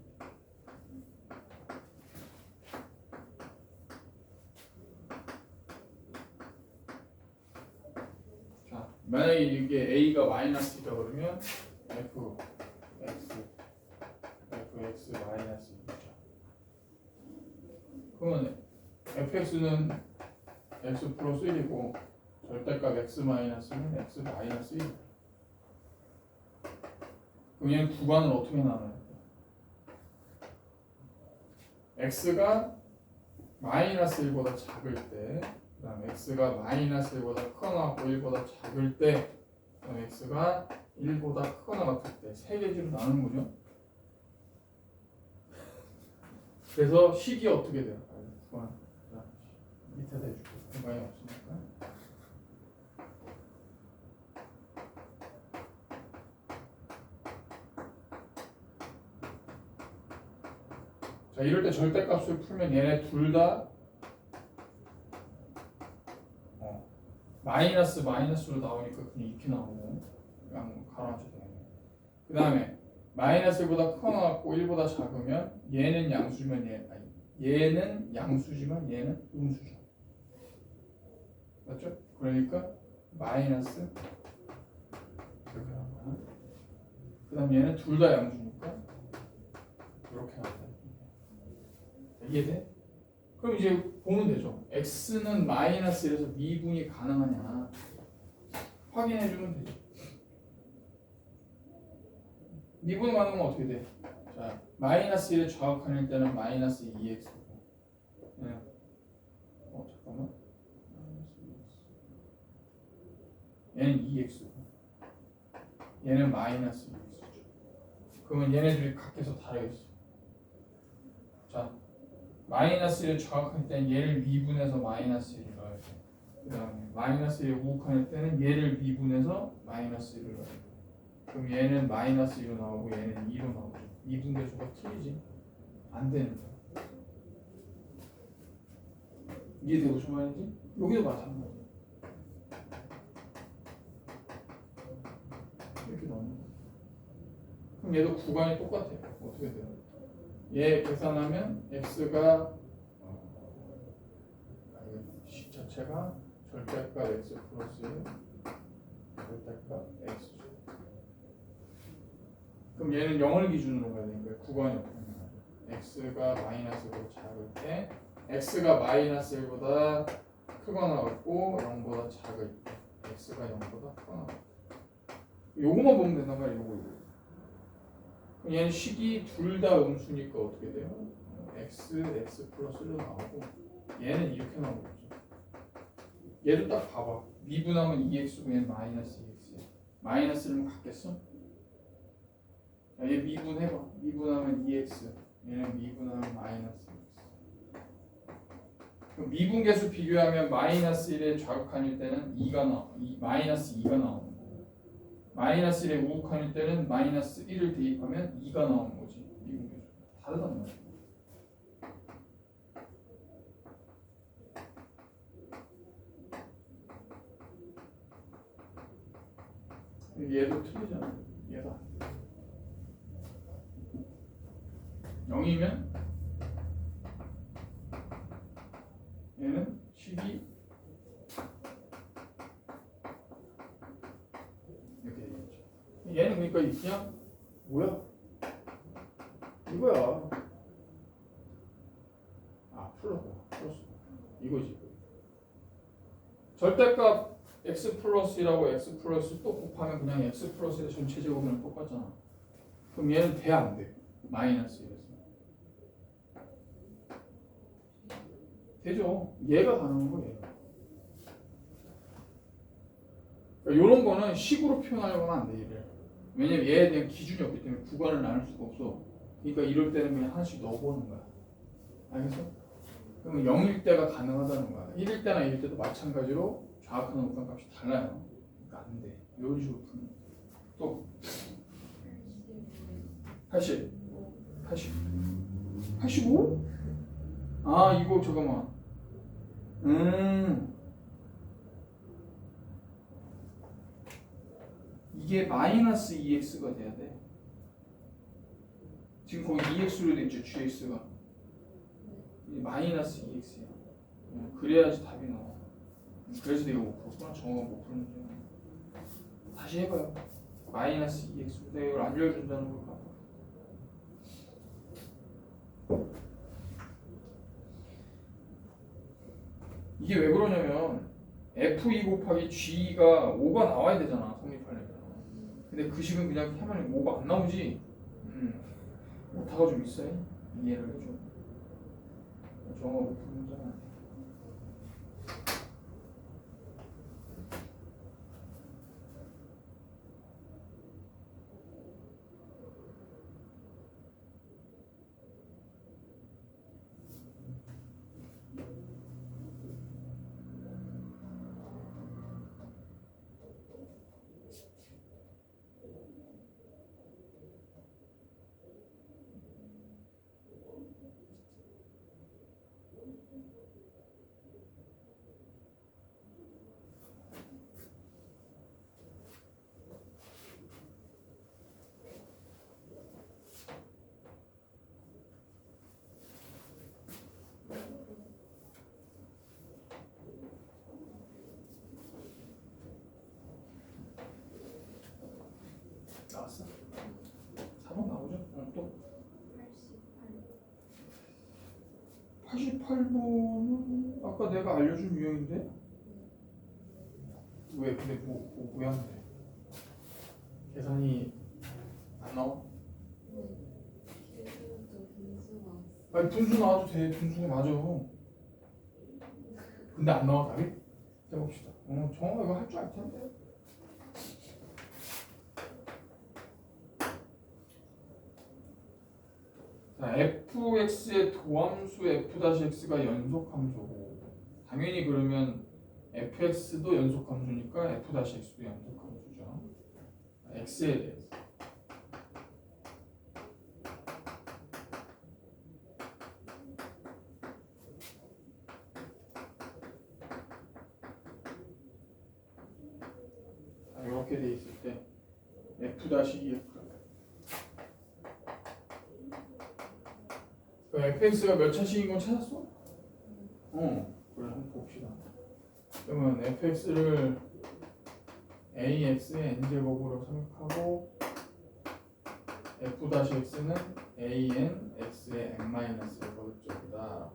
만약에 이게 a가 마이너스 2다 그러면 fx 마이너스 2죠. 그러면 fx는 x 플러스 1이고 절대값 x 마이너스는 x 마이너스 1. 그럼 얘는 구간을 어떻게 나눠요? x가 마이너스 1보다 작을 때, 그 다음 x가 마이너스 1보다 크거나 같고 1보다 작을 때, 그 다음 x가 1보다 크거나 같을 때 세 개지로 나누는 거죠. 그래서 식이 어떻게 돼요? 구간 밑에다 해주고 공간이 없으니까. 자, 이럴 때 절대값을 풀면 얘네 둘 다 마이너스로 나오니까 그냥 이렇게 나오고 그냥 가로앉혀 되겠네. 그 다음에 마이너스 1보다 크거나 같고 1보다 작으면 얘는 양수면 얘는 양수지만 얘는 음수죠. 맞죠? 그러니까 마이너스 이렇게 나와요. 그 다음 얘는 둘 다 양수니까 이렇게 나와요. 이해돼? 그럼 이제 보면 되죠. x는 마이너스 1에서 미분이 가능하냐 확인해주면 되죠. 미분 가능하면 어떻게 돼? 자, 마이너스 1에 좌극한일 때는 마이너스 2x고 잠깐만 얘는 2x고 얘는 마이너스 2x죠. 그러면 얘네들이 각해서 다르겠어. 자, 마이너스 1에 좌극할 때는 얘를 미분해서 마이너스 1을 넣어야 돼. 그 다음에 마이너스 1에 우극할 때는 얘를 미분해서 마이너스 1을 넣어야 돼. 그럼 얘는 마이너스 2로 나오고 얘는 2로 나오죠. 미분계수가 틀리지? 안 되는 거야. 이해되고 무슨 말인지? 여기도 마찬가지. 이렇게 나오는 거야. 그럼 얘도 구간이 똑같아요. 어떻게 돼요? 얘 계산하면 x가 식 자체가 절대값 x 플러스 절대값 x죠. 그럼 얘는 0을 기준으로 가야 되니까 구간이 어떻게 되나요? x가 마이너스 1보다 작을 때 x가 마이너스 1보다 크거나 같고 0보다 작을 때 x가 0보다 크거나 같다. 요거만 보면 된단 말이에요. 요거. 얘는 식이 둘 다 음수니까 어떻게 돼요? x 플러스 1로 나오고 얘는 이렇게 나오는 거죠. 얘도 딱 봐봐. 미분하면 2x고 얘는 마이너스 2x야. 마이너스 1은 같겠어? 자, 얘 미분해봐. 미분하면 2x 얘는 미분하면 마이너스 2x. 그럼 미분계수 비교하면 마이너스 1에 좌극한일 때는 2가 마이너스 2가 나오는 거고 마이너스 1에 우극한일 때는 마이너스 1을 대입하면 2가 나오는 거지. 미분계수 다르단 말이야. 얘도 틀리잖아. 얘가 0이면 얘는 식이 이렇게 되겠죠. 얘는 그러니까 그냥 뭐야? 이거야. 풀었고 이거지. 절대값 x 플러스라고 x 플러스 또 곱하면 그냥 x 플러스의 전체 제곱이랑 똑같잖아. 그럼 얘는 돼 안 돼? 마이너스 1에서 되죠. 얘가 가능한 거예요. 그러니까 이런 거는 식으로 표현하려고 하면 안 돼. 얘를. 왜냐면 얘에 대한 기준이 없기 때문에 구간을 나눌 수가 없어. 그러니까 이럴 때는 그냥 하나씩 넣어보는 거야. 알겠어? 그러면 0일 때가 가능하다는 거야. 1일 때나 2일 때도 마찬가지로 좌극하는 우극값이 달라요. 그러니까 안 돼. 이런 식으로 푸는 거야. 또 80 85? 이거 잠깐만. 이게 마이너스 2x가 돼야 돼. 지금 거기 2x로 돼 있죠. gx가 마이너스 2x야. 그래야지 답이 나와. 그래서 내가 못 풀었구나. 정확한 못 푸는 중. 다시 해봐요. 마이너스 2x. 내가 이걸 안 열어준다는 걸까? 이게 왜 그러냐면 f2 곱하기 g가 5가 나와야 되잖아 성립하려면. 근데 그 식은 그냥 하면 5가 안 나오지. 오타가 좀 있어요. 이해를 해줘. 정하고 푸는 문제는 아니야. 나왔어? 4번 나오죠? 또 88번은 아까 내가 알려준 유형인데? 왜? 근데 왜 안 돼? 계산이 안 나와? 아니 분수 나와도 돼. 분수가 맞아. 근데 안 나와 답이? 해봅시다. 정말 이거 할 줄 알 텐데. 자, fx의 도함수 f-x가 연속함수고 당연히 그러면 fx도 연속함수니까 f-x도 연속함수죠. x에 대해서 자, 이렇게 돼 있을 때 f-2f 그 fx가 몇 차식인 건 찾았어? 그래 한번 봅시다. 그러면 fx를 ax의 n제곱으로 생각하고 f-x는 an x의 n-제곱이다.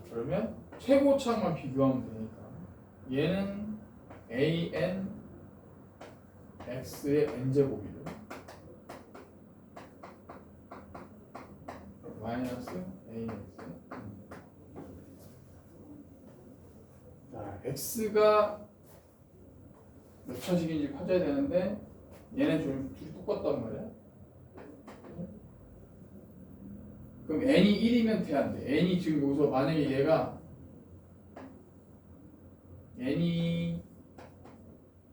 그러면 최고차만 비교하면 되니까 얘는 an x의 n제곱이래. 마이너스 ax. 자, x가 몇 차식인지 찾아야 되는데 얘네 좀 둘이 똑같단 말이야. 그럼 n이 1이면 돼, 안 돼? n이 지금 여기서 만약에 얘가 n이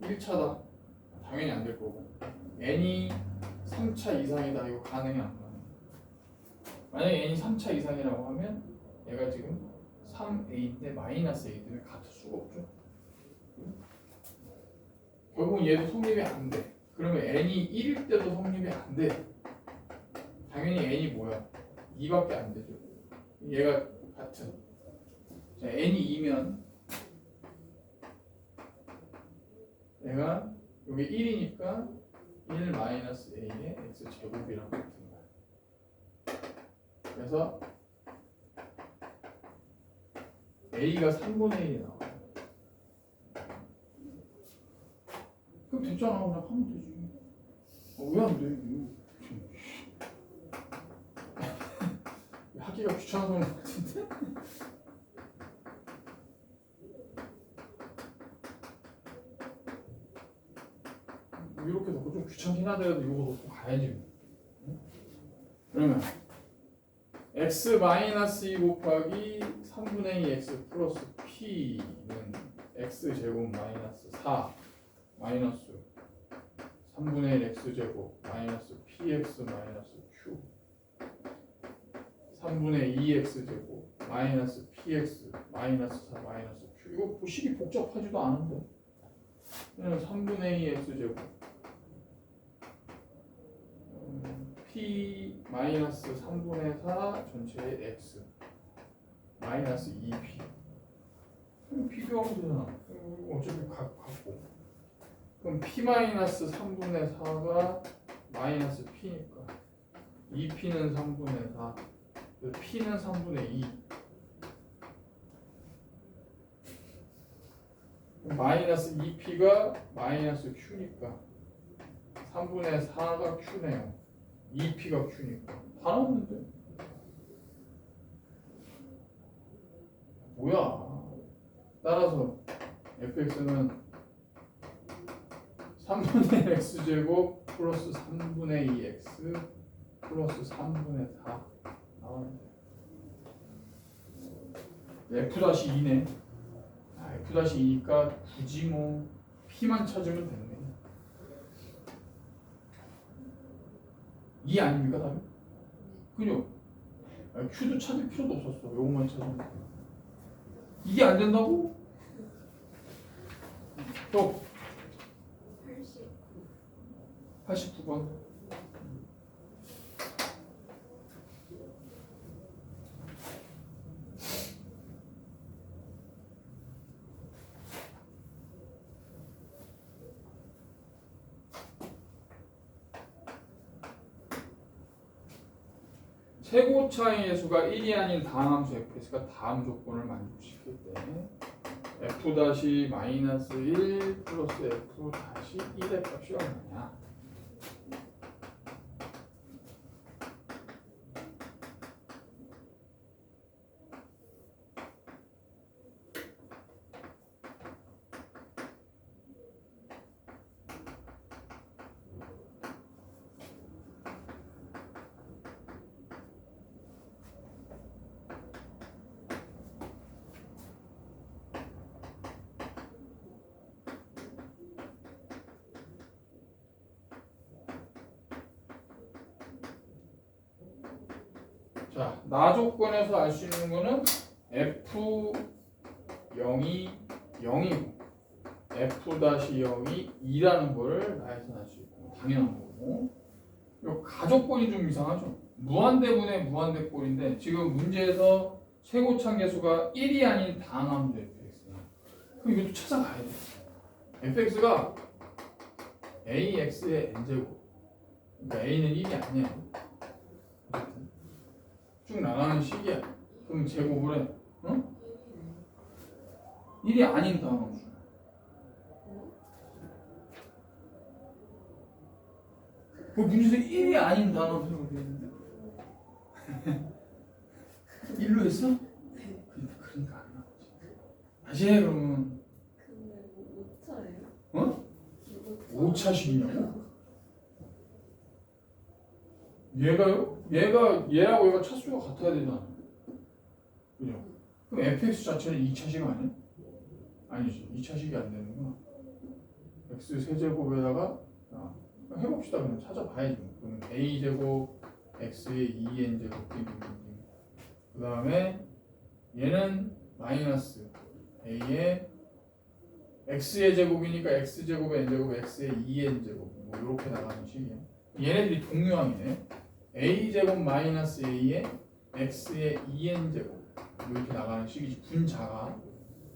1차다. 당연히 안 될 거고. n이 3차 이상이다. 이거 가능해 안 가능해? 만약에 n이 3차 이상이라고 하면 얘가 지금 3a인데 마이너스 a 때문에 같을 수가 없죠. 결국 얘도 성립이 안 돼. 그러면 n이 1일 때도 성립이 안 돼. 당연히 n이 뭐야? 2밖에 안 되죠. 얘가 같은. 자, n이 2면 얘가 여기 1이니까 1 마이너스 a의 x 제곱이랑 같은 거야. 그래서 a가 3분의 1이 나와. 그럼 됐잖아. 그냥 하면 되지. 왜 안 돼? 하기가 귀찮아서 그런 것 같은데? 이렇게 넣고 좀 귀찮긴 하더라도 이거 넣고 가야지. 그러면 x-2 곱하기 3분의 2 x 플러스 p는 x제곱 마이너스 4 마이너스 3분의 1 x제곱 마이너스 px 마이너스 q 3분의 2x제곱 마이너스 px 마이너스 4 마이너스 q. 이거 식이 복잡하지도 않은데 그냥 3분의 2 x제곱 p 마이너스 3분의 4 전체의 x 마이너스 2p 비교하면 되잖아. 어차피 같고. 그럼 p-3분의 4가 마이너스 p니까 2p는 3분의 4, p는 3분의 2. 마이너스 2p가 마이너스 q니까 3분의 4가 q네요. 2p가 q니까 다 나오는데 뭐야? 따라서 fx는 3분의 x제곱 플러스 3분의 2x 플러스 3분의 4 나오는데 f-2네. f-2니까 굳이 뭐 p만 찾으면 됐네. 2 아닙니까 답이? 그죠? q도 찾을 필요도 없었어. 요것만 찾으면 돼. 이게 안 된다고? 또 89번. 최고차의 수가 1이 아닌 다함수 fx가 다음 조건을 만족시킬 때 f--1 플러스 f-1의 값이 얼마냐? 자, 나 조건에서 알 수 있는 거는 f0이 0이고 f-0이 2라는 거를 나에서 알 수 있고 당연한 거고. 요 가조건이 좀 이상하죠. 무한대분의 무한대꼴인데 지금 문제에서 최고차 계수가 1이 아닌 다항함수 fx야. 그럼 이것도 찾아가야 돼. fx가 ax의 n제곱. 그러니까 a는 1이 아니야. 쭉 나가는 식이야. 그럼 제곱을 해. 응? 1이 아닌 다항함수. 그 문제에서 1이 아닌 다항함수라고 되어 있는데 1로 했어? 그러니까 안 나오지. 다시 해 그러면. 근데 뭐 5차예요? 어? 5차식이냐고? 얘가요? 얘하고 얘가 차수가 같아야 되잖아. 그죠? 그럼 fx 자체는 2차식 아니야? 아니지. 2차식이 안 되는구나. x 세제곱에다가 해봅시다. 그냥 찾아봐야지. 그러면 a제곱 x의 2n제곱 그 다음에 얘는 마이너스 a의 x의 제곱이니까 x제곱의 n제곱 x의 2n제곱 뭐 이렇게 나가는 식이야. 얘네들이 동류항이네. a제곱 마이너스 a의 x의 2n제곱 이렇게 나가는 식이지. 분자가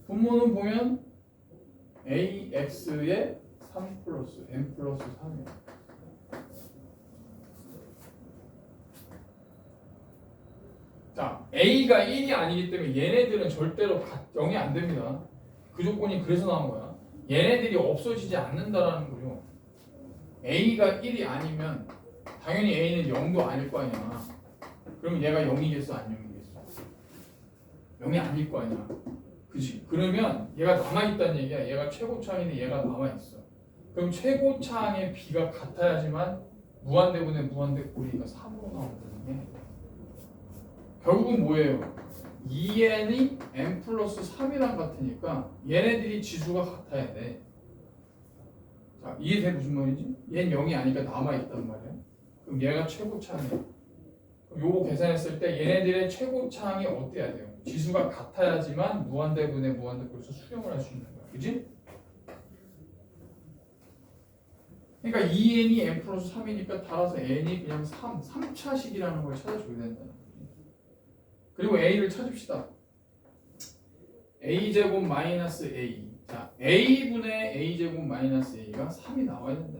분모는 보면 ax의 3 플러스 n 플러스 3이야. 자, a가 1이 아니기 때문에 얘네들은 절대로 0이 안 됩니다. 그 조건이 그래서 나온 거야. 얘네들이 없어지지 않는다라는 거죠. a가 1이 아니면 당연히 a는 0도 아닐 거 아니야. 그러면 얘가 0이겠어? 안 0이겠어? 0이 아닐 거 아니야. 그치? 그러면 얘가 남아있다는 얘기야. 얘가 최고차항인데 얘가 남아있어. 그럼 최고차항의 b가 같아야지만 무한대분의 무한대꼴이니까 3으로 나온다는 게 결국은 뭐예요? 2n이 n 플러스 3이랑 같으니까 얘네들이 지수가 같아야 돼. 자, 이해돼? 무슨 말인지? 얘는 0이 아니니까 남아있단 말이야. 그럼 얘가 최고차항이야. 그럼 요거 계산했을 때 얘네들의 최고차항이 어때야 돼요? 지수가 같아야지만 무한대분의 무한대꼴에서 수렴을 할 수 있는 거야. 그지? 그러니까 2n이 n 플러스 3이니까 따라서 n이 그냥 3차식이라는 걸 찾아줘야 된다는 거지. 그리고 a를 찾읍시다. a제곱 마이너스 a. 자, a분의 a제곱 마이너스 a가 3이 나와야 된다.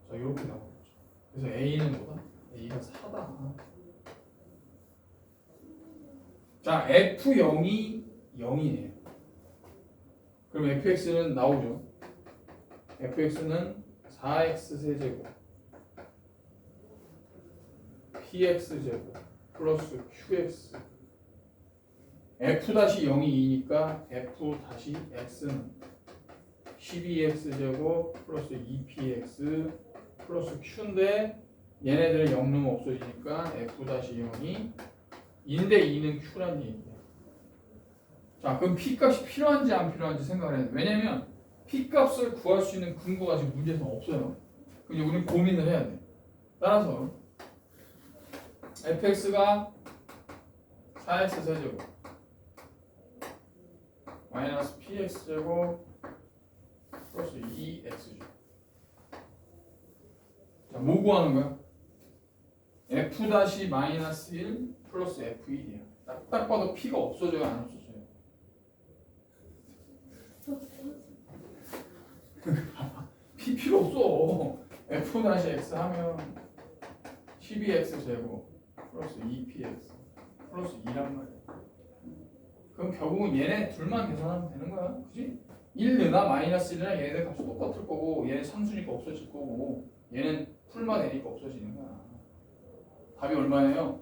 자, 이렇게 나오겠죠. 그래서 a는 뭐다? a가 4다. 자, f0이 0이에요. 그럼 fx는 나오죠. fx는 4x 세제곱 px제곱 플러스 qx f-0이 2니까 f-x는 12x제곱 플러스 2px 플러스 q인데 얘네들은 0 넣으면 없어지니까 f-0이 2인데 2는 q란 얘기예요. 자, 그럼 p값이 필요한지 안 필요한지 생각을 해야 돼. 왜냐면 p값을 구할 수 있는 근거가 지금 문제에서 없어요. 그럼 우리는 고민을 해야 돼. 따라서 fx가 4x 세제곱 마이너스 px제곱 플러스 2x제곱. 자, 뭐 구하는 거야? f-1 플러스 f1이야. 딱 봐도 p가 없어져요, 안 없어져요? p 필요 없어. f-x 하면 12x 제곱 플러스 2px 플러스 2란 말이야. 그럼 결국은 얘네 둘만 계산하면 되는 거야, 그지? 1 넣나 마이너스 1이랑 얘네들 값이 똑같을 거고, 얘는 상수니까 없어질 거고, 얘는 풀만 되니까 없어지는 거야. 답이 얼마예요?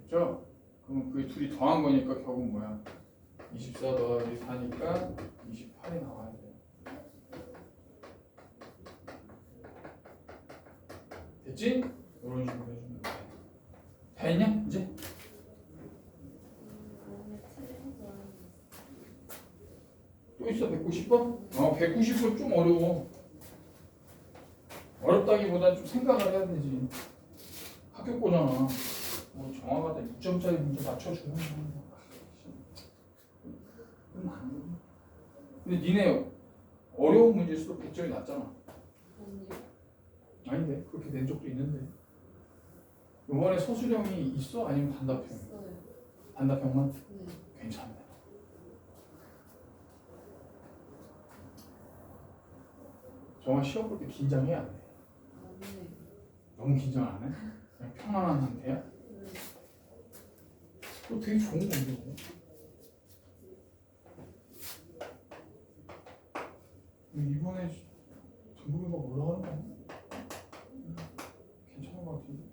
됐죠? 그럼 그 둘이 더한 거니까 결국 뭐야? 24 더하기 4니까 28이 나와야 돼. 됐지? 이런 식으로 해주면 돼. 됐냐? 이제? 또 있어? 190번? 190번 좀 어려워. 어렵다기보다 좀 생각을 해야 되지. 학교 거잖아. 뭐 정확하다 6점짜리 문제 맞춰주는 거야. 근데 니네 어려운 문제수도 100점이 낮잖아. 아닌데 그렇게 낸 적도 있는데. 이번에 서술형이 있어? 아니면 단답형? 있어요. 단답형만? 네. 괜찮네. 정말 시험 볼 때 긴장해야 안 돼. 네. 너무 긴장 안 해? 그냥 평안한 상태야? 네. 그거 되게 좋은 건데. 이번에 등급이 막 올라가는 거 아니야? 괜찮은 것 같은데.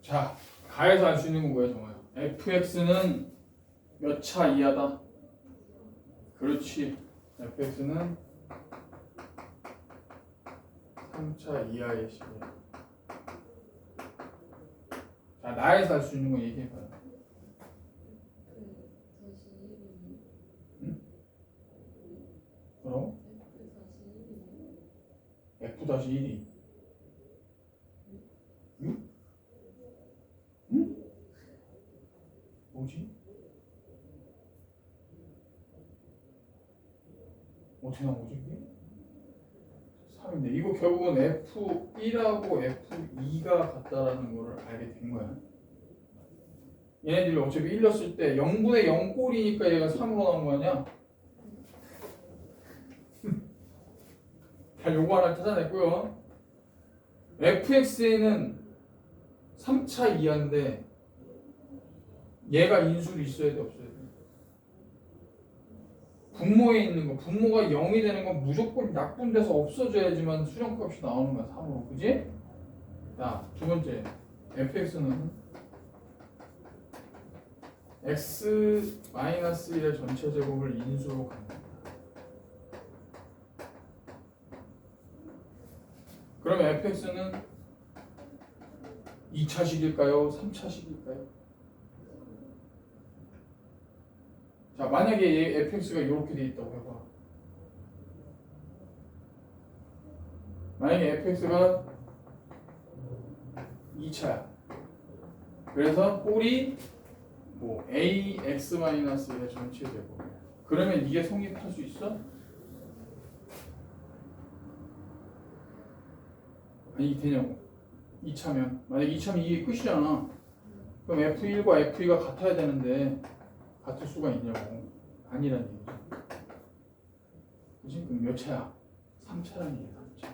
자, 가에서 알 수 있는 건 뭐야, 정아야? fx는 몇 차 이하다? 그렇지. fx는 3차 이하의 식이야. 자, 나에서 알 수 있는 건 얘기해봐요. 뭐라고? f-1이 뭐지? 어떻게 나오지 이게? 3인데 이거 결국은 F1하고 F2가 같다라는 거를 알게 된 거야. 얘네들이 어차피 1 넣었을 때 0분의 0 꼴이니까 얘가 3으로 나온 거 아니야? 자, 요거 하나 찾아냈고요. fx에는 3차 이하인데 얘가 인수로 있어야 돼, 없어야 돼? 분모에 있는 거, 분모가 0이 되는 건 무조건 약분돼서 없어져야지만 수렴값이 나오는 거야, 3으로. 그지? 자, 두 번째 fx는 x-1의 전체 제곱을 인수로 갖는다. 그럼 fx는 2차식일까요? 3차식일까요? 자, 만약에 얘 fx가 이렇게 돼 있다고 해봐. 만약에 fx가 2차야. 그래서 꼴이 뭐 ax-1의 전체 제곱. 그러면 이게 성립할 수 있어? 아니 되냐고. 2차면 만약 2차면 이게 끝이잖아. 그럼 F1과 F2가 같아야 되는데 같을 수가 있냐고. 아니란 얘기죠. 그치? 그럼 몇 차야? 3차란 얘기야. 3차.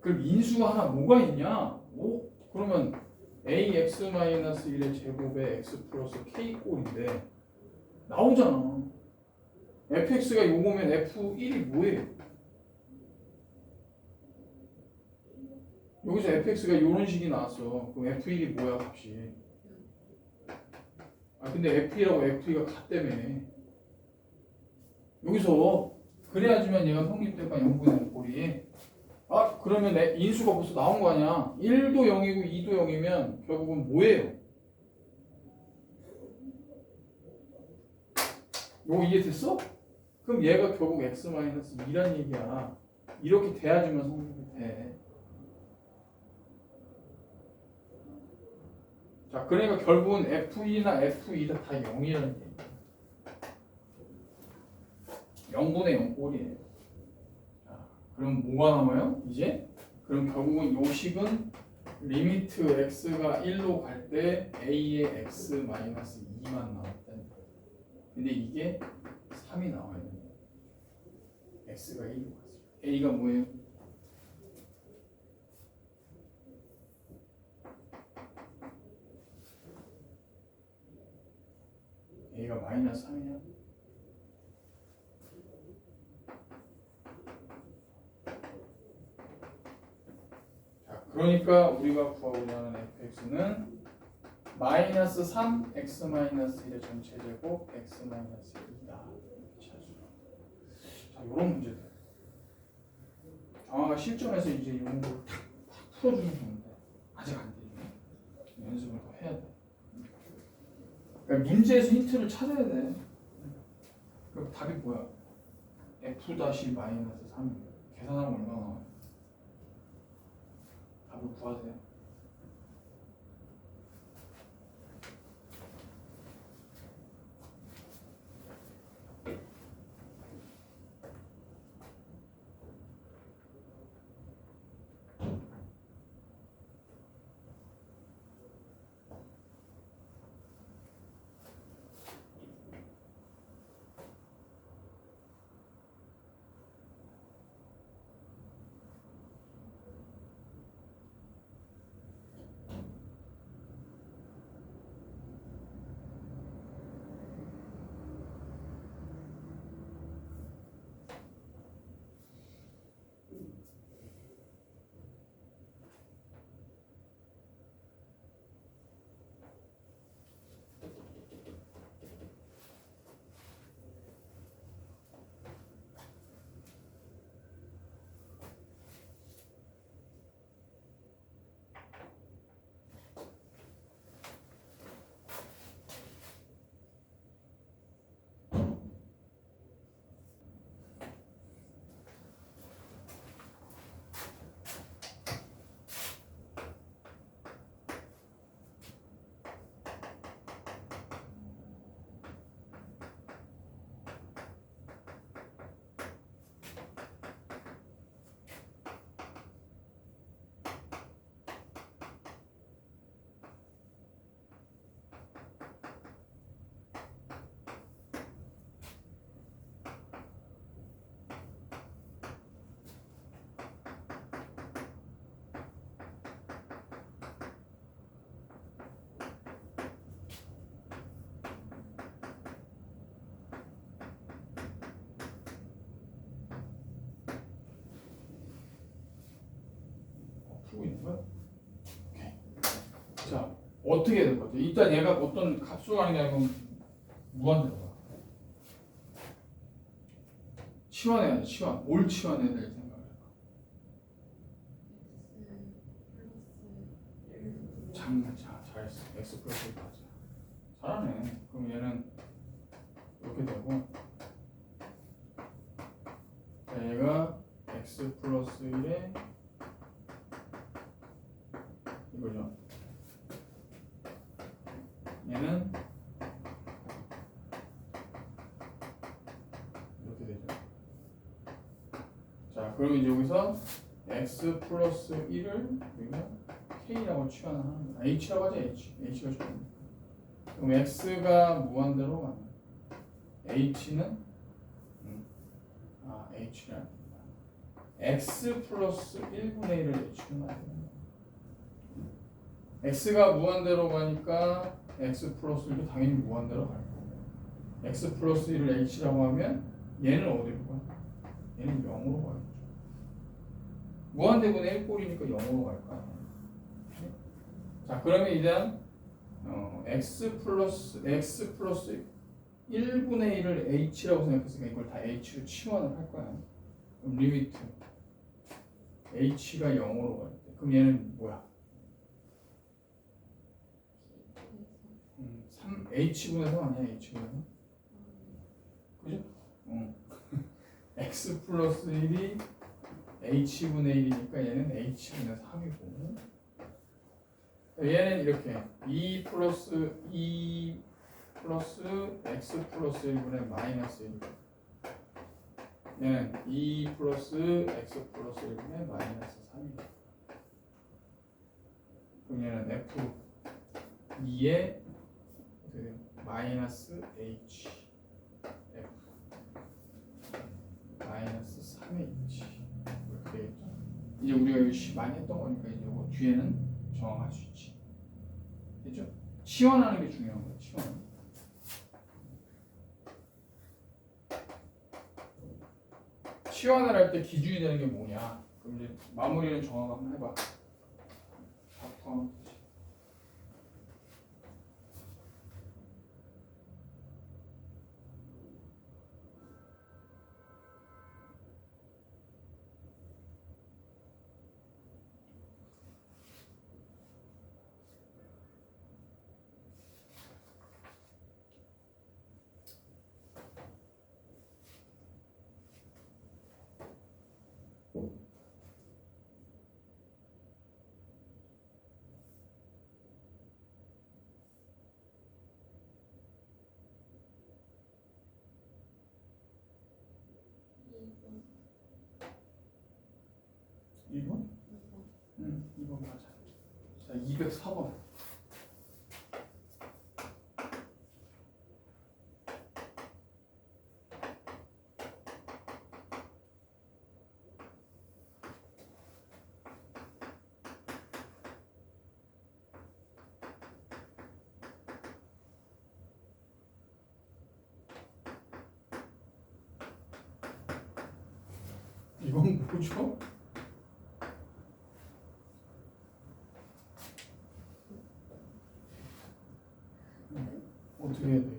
그럼 인수가 하나 뭐가 있냐? 오? 그러면 ax-1의 제곱에 x 플러스 k 꼴인데 나오잖아. fx가 요거면 f1이 뭐예요? 여기서 fx가 이런 식이 나왔어. 그럼 f1이 뭐야 값이? 아 근데 f1하고 f2가 같다며. 여기서 그래야지만 얘가 성립될 거야. 0분의 꼴이. 아 그러면 내 인수가 벌써 나온 거 아니야. 1도 0이고 2도 0이면 결국은 뭐예요? 요거 이해됐어? 그럼 얘가 결국 x-2란 얘기야. 이렇게 돼야지만 성립이 돼. 자, 그러니까 결국은 F2나 F2다 다 0이라는 얘기야. 0분의 0 꼴이에요. 자, 그럼 뭐가 남아요? 이제? 그럼 결국은 요 식은 리미트 x가 1로 갈 때 a의 x-2만 나왔다는 거예요. 근데 이게 3이 나와야 돼요. x가 1로 갔어요. a가 뭐예요? a가 마이너스 3이냐? 자, 그러니까 우리가 구하고자 하는 fx는 마이너스 3 x-1의 전체 제곱 x-2다. 자, 이런 문제들. 정화가 실전에서 이제 이런 걸 탁 풀어주면 좋은데 아직 안 되죠. 연습을 더 해야 돼. 그러니까 문제에서 힌트를 찾아야 돼. 그럼 답이 뭐야? f-3 계산하면 얼마 나와요? 답을 구하세요. 풀고 있는 거야? 오케이. 자, 어떻게 될 거죠? 일단 얘가 어떤 값으로 가는 게 아니고 무한대로 가. 치환해야 돼. 치환. 뭘 치환해야 될 생각을 해봐. 자, 잘했어. x 플러스 1 맞아. 잘하네. 그럼 얘는 이렇게 되고 자, 얘가 x 플러스 1에 이거죠. 얘는 이렇게 되죠. 자, 그럼 이제 여기서 x 플러스 1을 여기가 k라고 취환을 하는 거야. h라고 하지. h가 좋으니까. 그럼 x가 무한대로 가는 h는 h가 x 플러스 1분의 1을 h로 만드는 거야. x가 무한대로 가니까 x 플러스 1도 당연히 무한대로 갈 거고 x 플러스 1을 h라고 하면 얘는 어디로 가? 얘는 0으로 가겠죠. 무한대분의 1 꼴이니까 0으로 갈 거야. 자, 그러면 일단 x 플러스 1분의 1을 h라고 생각했으니까 이걸 다 h로 치환을 할 거야. 그럼 리미트 h가 0으로 갈 때 그럼 얘는 뭐야? 3h분의 3 아니야? h분의 3? 그죠? x 플러스 1이 h분의 1이니까 얘는 h분의 3이고 얘는 이렇게 2 플러스 x 플러스 1분의 마이너스 1 얘는 2 플러스 x 플러스 1분의 마이너스 3이다. 그럼 얘는 f2의 마이너스 h f 마이너스 3의 h 이렇게 되겠죠. 이제 우리가 이거 많이 했던 거니까 이제 이거 뒤에는 정확할 수 있지. 됐죠? 치환하는 게 중요한 거야. 치환. 치환을 할 때 기준이 되는 게 뭐냐? 그럼 이제 마무리는 정확 한번 해봐. 다 포함. 이번? 응, 2번 맞아. 자, 204번. 이건 뭐죠? 어떻게 해야 돼?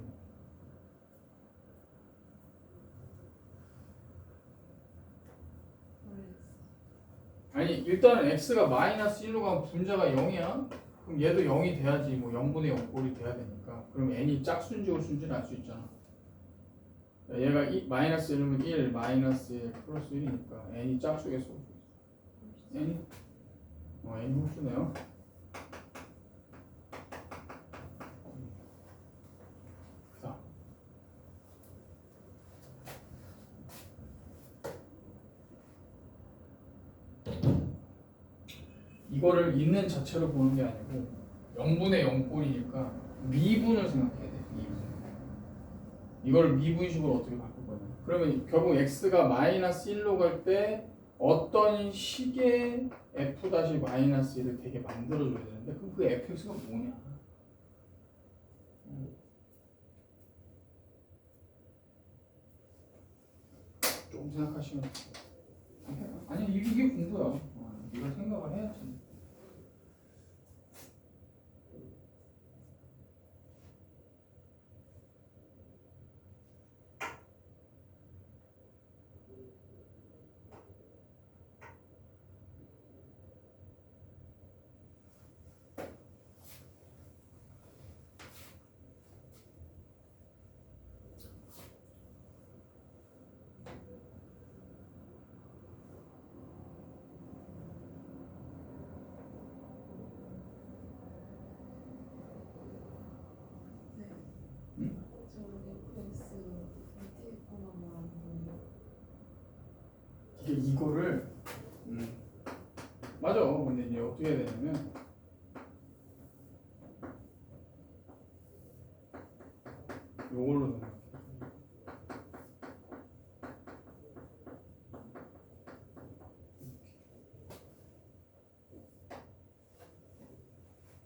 아니 일단은 x가 마이너스 1로 가면 분자가 0이야. 그럼 얘도 0이 돼야지 뭐 0분의 0 꼴이 돼야 되니까. 그럼 n이 짝수인지 홀수인지는 알 수 있잖아. 얘가 마이너스 1이면 1, 마이너스 1, 플러스 1이니까 n이 짝수겠어. n이? n이 홀수네요. 자. 이거를 있는 자체로 보는 게 아니고 0분의 0 꼴이니까 미분을 생각해야 돼. 미분. 이걸 미분식으로 어떻게 바꿀 거냐. 그러면 결국 x가 마이너스 1로 갈 때 어떤 식의 f 다시 마이너스 1을 되게 만들어줘야 되는데 그럼 그 fx가 뭐냐. 좀 생각하시면 아니 이게 공부야. 이걸 생각을 해야지. 어떻게 되냐면 요걸로 생각해.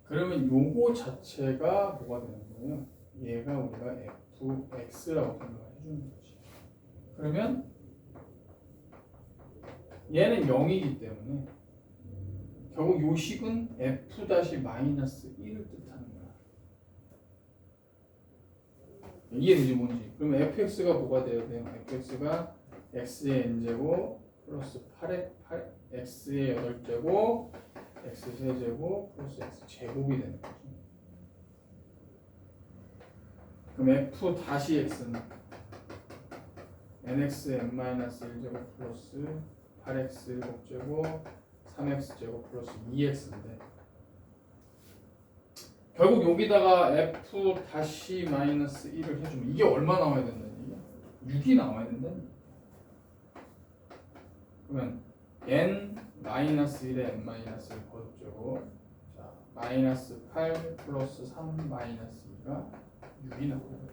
그러면 요거 자체가 뭐가 되는 거예요? 얘가 우리가 fx라고 생각을 해주는 거지. 그러면 얘는 0이기 때문에 결국 요 식은 f--1을 뜻하는 거야. 이해되지 뭔지? 그러면 fx가 뭐가 돼야 돼요? fx가 x의 n제곱 플러스 8x의 8제곱 x 세제곱 플러스 x 제곱이 되는 거죠. 그럼 f-x는 nx n-1제곱 플러스 8x 곱제곱 3x 제곱 플러스 2x인데 결국 여기다가 f-1을 해주면 이게 얼마 나와야 된다는 얘기야? 6이 나와야 된다는 얘기야. 그러면 n-1에 n-1 거듭제곱 자 마이너스 8 플러스 3 마이너스 2가 6이 나와요.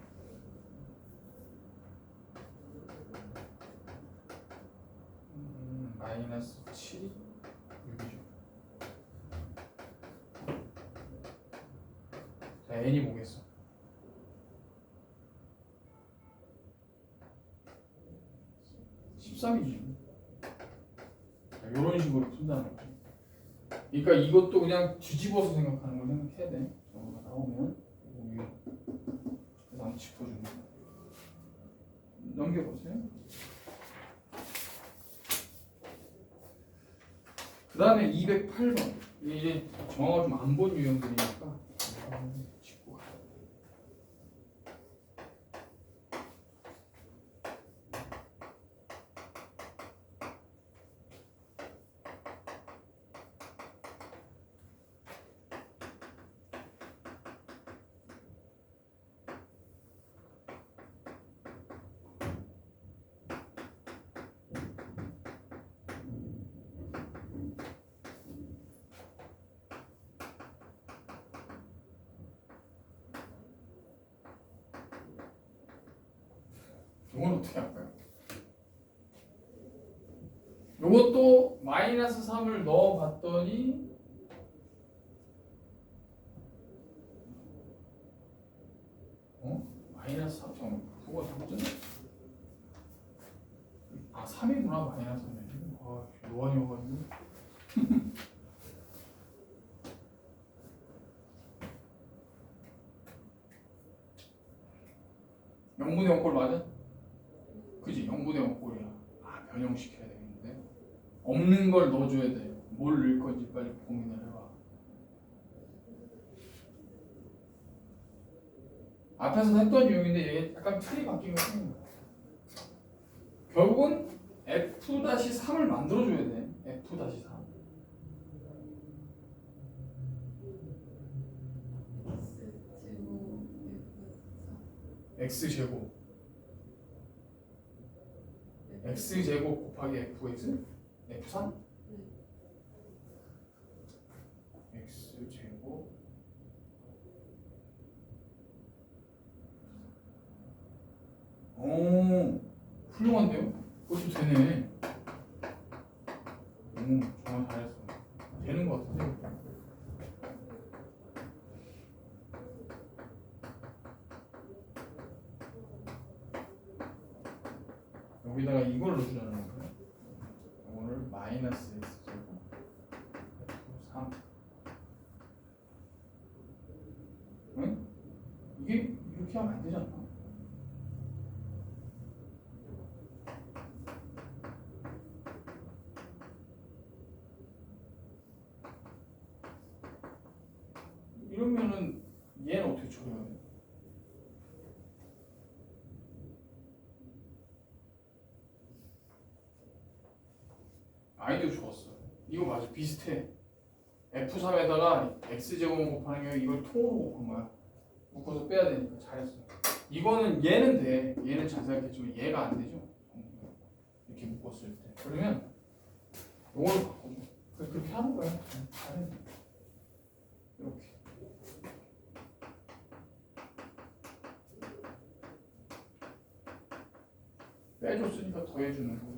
마이너스 7이 6이죠. 자 n이 뭐겠어? 13이지. 이런 식으로 푼다는 거지. 그러니까 이것도 그냥 뒤집어서 생각하는 걸 생각해야 돼. 저거가 나오면 여기 그래서 한번 짚어주는 거야. 넘겨보세요. 그 다음에 208번. 이게 이제 정화가 좀 안 본 유형들이니까 짚고 가요. 이건 어떻게 할까요? 이것도 마이너스 3을 넣어봤더니 마이너스 3, 그거 잘못됐네? 아 3이구나 마이너스 3이. 아 노안이어가지고 영분의 0꼴 맞아? 그지? 0분의 0꼴이야. 아 변형시켜야 되겠는데 없는 걸 넣어줘야 돼. 뭘 넣을 건지 빨리 고민을 해봐. 앞에서 했던 유형인데 얘 약간 틀이 바뀐 거 같은 거야. 결국은 f-3을 만들어줘야 돼. f-3 x제곱 x제곱 곱하기 fx? f3? x제곱 오 훌륭한데요? 그것도 되네. 정말 잘했어. 되는 것 같은데? 여기다가 이걸 넣어주라는 거예요. 이거를 마이너스 x제곱 f3 응? 이게 이렇게 하면 안 되지 않나? 이러면은 얘는 어떻게 처리해야 돼? 아이디어 좋았어. 이거 맞아. 비슷해. F3에다가 X제곱만 곱하는 게 이걸 통으로 곱한 거야. 묶어서 빼야 되니까 잘했어. 이거는 얘는 돼. 얘는 잘 생각했지만 얘가 안 되죠. 이렇게 묶었을 때. 그러면 이걸 바꿔줘. 그렇게 하는 거야. 잘해. 이렇게. 빼줬으니까 더해주는 거예요.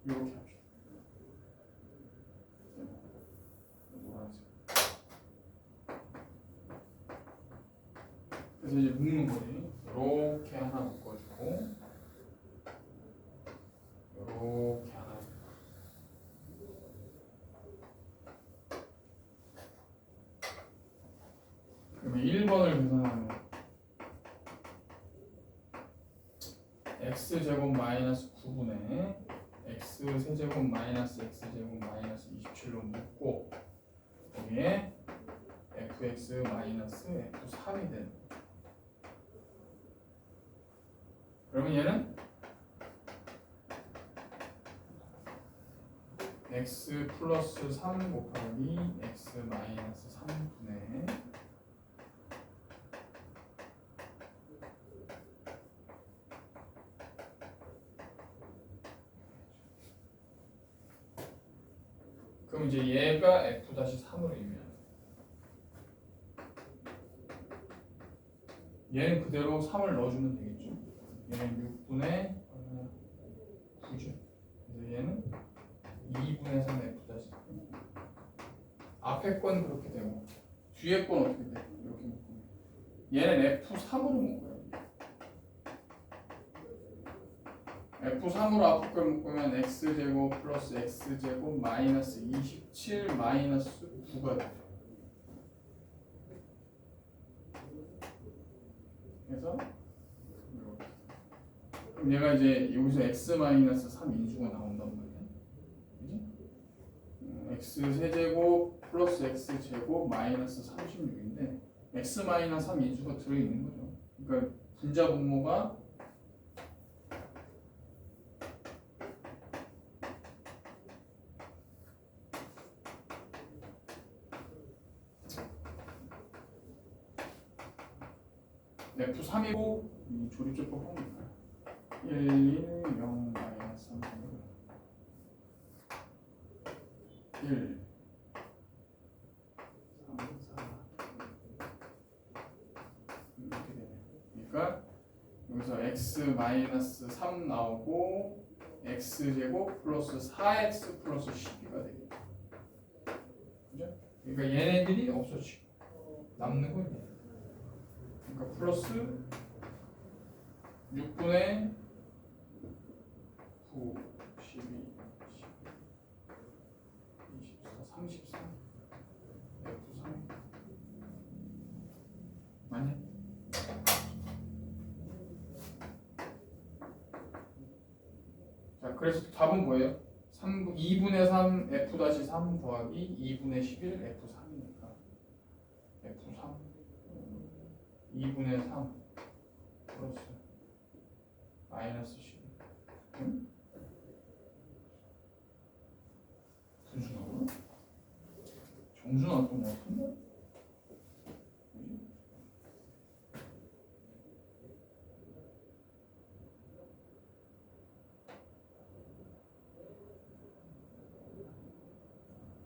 이렇게 합시다. 노란색. 그래서 이제 묶는 거지. 이렇게 하나 묶어주고, 이렇게 하나. 그러면 1번을 계산하면 x제곱 마이너스 9분의 x세제곱 마이너스 x제곱 마이너스 27로 묶고 여기에 fx 마이너스 f3이 되는 거죠. 그러면 얘는 x 플러스 3 곱하기 x 마이너스 3분의 그럼 이제 얘가 f-3으로 의미하는 얘는 그대로 3을 넣어주면 되겠죠. 얘는 6분의 9죠. 그래서 얘는 2분의 3 f-3. 앞에 건 그렇게 되고 뒤에 건 어떻게 돼? 이렇게 묶으면 얘는 f3으로 묶어요. f3으로 앞에 걸 묶으면 x제곱 플러스 x제곱 마이너스 27 마이너스 9가 돼요. 그래서 이렇게. 그럼 얘가 이제 여기서 x 마이너스 3 인수가 나온단 말이야. 그지? x 세제곱 플러스 x 제곱 마이너스 36인데 x 마이너스 3 인수가 들어있는 거죠. 그러니까 분자 분모가 F3이고 이 조립제법 하니까 1, 1, 0, 마이너스 3, 1, 3, 4 이렇게 되네요. 그러니까 여기서 x 마이너스 3 나오고 x제곱 플러스 4x 플러스 12가 되겠죠. 그죠? 그러니까 얘네들이 없어지고 남는 건 얘. 그러니까 플러스 6분의 9, 12, 24, 33 F3 맞냐? 자, 그래서 답은 뭐예요? 2분의 3 F-3 더하기 2분의 11 F3이니까 F3 2분의 3 플러스 마이너스 11 응? 정수 나오나? 정수 나왔던 것 같은데?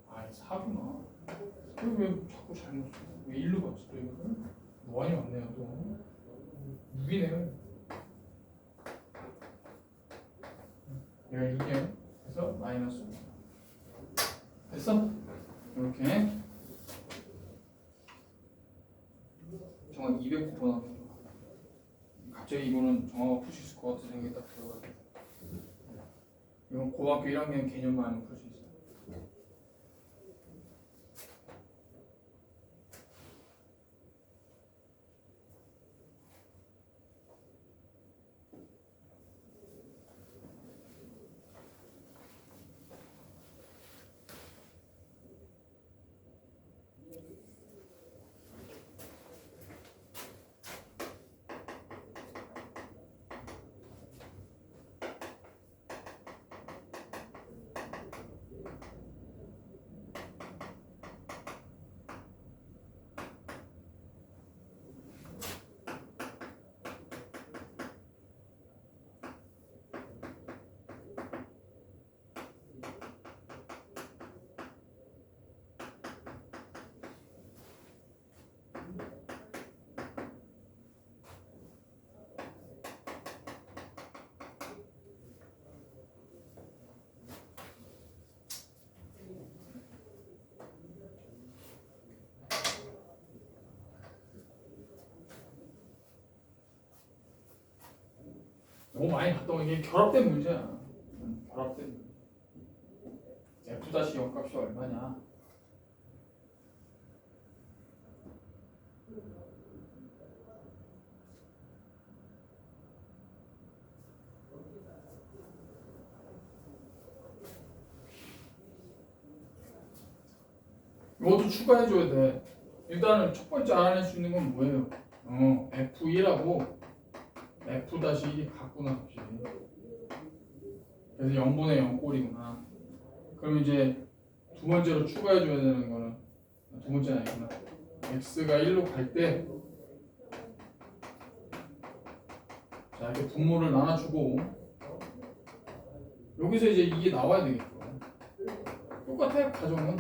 아, 4구나. 왜 자꾸 잘못 써? 왜 1로 봤지 또 이거를? 뭐하니 왔네요 또. 6이네요. 얘가 6이에요. 그래서 마이너스 5. 됐어? 이렇게 정확 209번 하면 갑자기 이거는 정확하게 풀 수 있을 것 같은 생각이 딱 들어가지고 이건 고등학교 1학년 개념만 하면 풀 수 있어요. 너무 많이 봤던 거 이게 결합된 문제야. 결합된 문제. F-0 값이 얼마냐? 이것도 추가해줘야 돼. 일단은 첫 번째 알아낼 수 있는 건 뭐예요? F1하고 F-1이 같구나 값이. 그래서 0분의 0 꼴이구나. 그럼 이제 두 번째로 추가해줘야 되는 거는 두 번째는 아니구나. X가 1로 갈 때 자 이렇게 분모를 나눠주고 여기서 이제 이게 나와야 되겠죠. 똑같아요 가정은.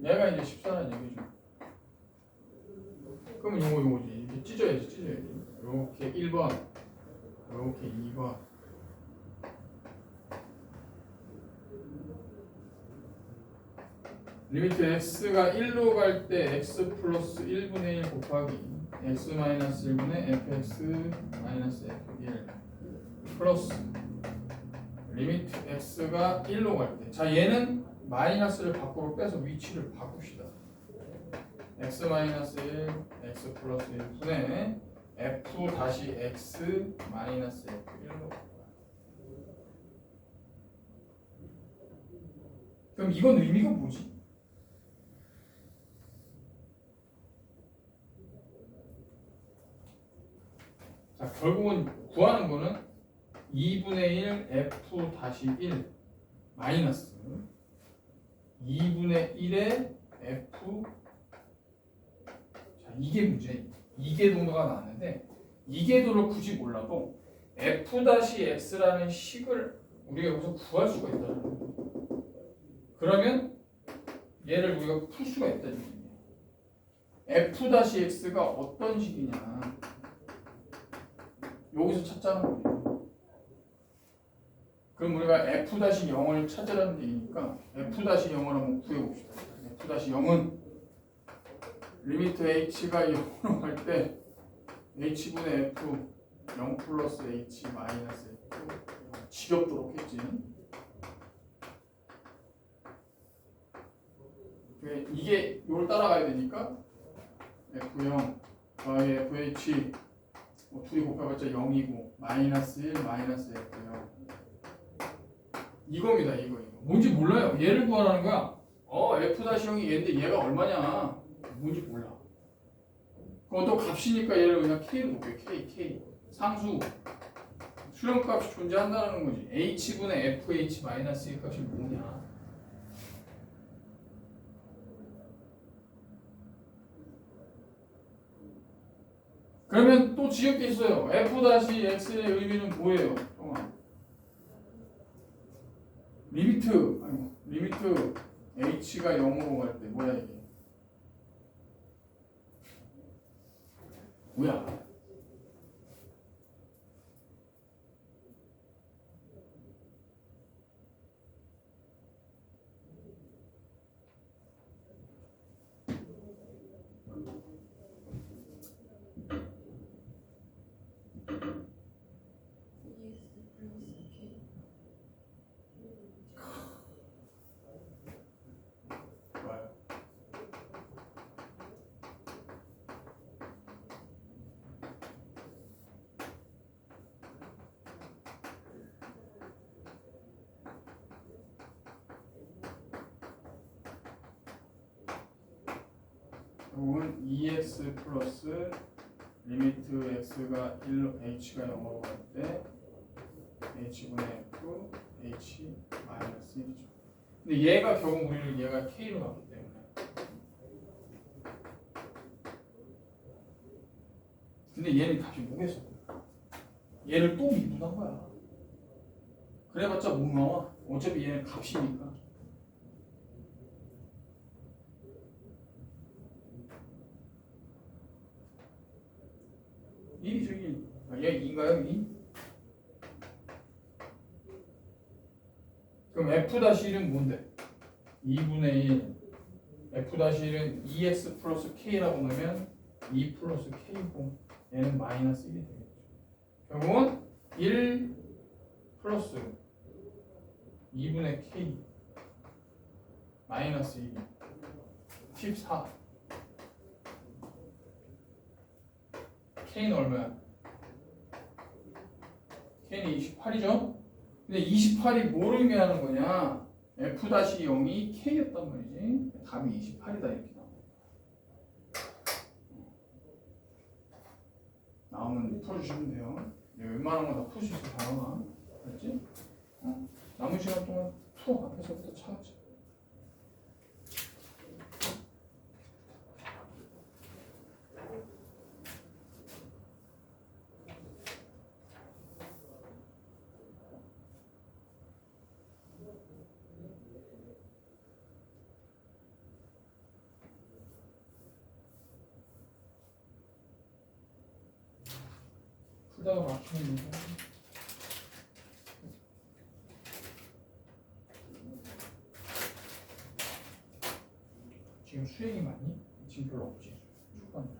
얘가 이제 14라는 얘기죠. 그러면 요거지. 이렇게 찢어야지. 이렇게 1번, 이렇게 2번. 리미트 x가 1로 갈 때 x 플러스 1분의 1 곱하기 x 마이너스 1분의 fx 마이너스 f1 플러스 리미트 x가 1로 갈 때. 자 얘는 마이너스를 밖으로 빼서 위치를 바꿉시다. x 마이너스 1, x 플러스 1분의 f 다시 x 마이너스 f1로. 그럼 이건 의미가 뭐지? 자 결국은 구하는 거는 2분의 1 f 다시 1 마이너스 2분의 1의 f. 자 이게 문제. 이계도가 나왔는데 이계도를 굳이 몰라도 f-x라는 식을 우리가 여기서 구할 수가 있다는 거예요. 그러면 얘를 우리가 풀 수가 있다는 얘기예요. f-x가 어떤 식이냐 여기서 찾자는 거예요. 그럼 우리가 f-0을 찾으라는 얘기니까 f-0을 한번 구해봅시다. f-0은 리미트 h가 0으로 갈 때 h분의 f 0 플러스 h 마이너스 f 지겹도록 했지. 이게 이걸 따라가야 되니까 f0 더하기 fh 둘이 곱해봤자 0이고 마이너스 1 마이너스 f0 이겁니다. 이거 뭔지 몰라요. 얘를 구하라는 거야. f-0이 얘인데 얘가 얼마냐 뭔지 몰라. 그럼 또 값이니까 얘를 그냥 k로 볼게요. k 상수 수렴값이 존재한다는 거지. h분의 fh 마이너스 1 값이 뭐냐. 그러면 또 지역게 있어요. f-x의 의미는 뭐예요? 리미트 h가 0으로 갈 때 뭐야 이게? 뭐야? 이건 2x 플러스 리미트 x가 1로 h가 0으로 갈 때 h분의 f h 마이너스 1이죠. 근데 얘가 결국 우리는 얘가 k로 나왔기 때문에. 근데 얘는 값이 뭐겠어? 얘를 또 미분한 거야. 그래봤자 못 나와. 어차피 얘는 값이니까. 이 저기 얘 2인가요? 2? 그럼 f-1은 뭔데? 2분의 1 F-1은 2x 플러스 k라고 넣으면 2 플러스 k고 얘는 마이너스 1이 되겠죠. 결국은 1 플러스 2분의 k 마이너스 2 14 k는 얼마야? k는 28이죠? 근데 28이 뭐를 의미하는 거냐? F-0이 k였단 말이지. 답이 28이다 이렇게 나오면 풀어주시면 돼요. 웬만한 거 다 풀 수 있어 다영아. 알았지? 남은 시간 동안 풀어 앞에서부터 차근차근. 풀다가 막히면 되죠. 지금 수행이 많니? 지금 별로 없지. 초반이라.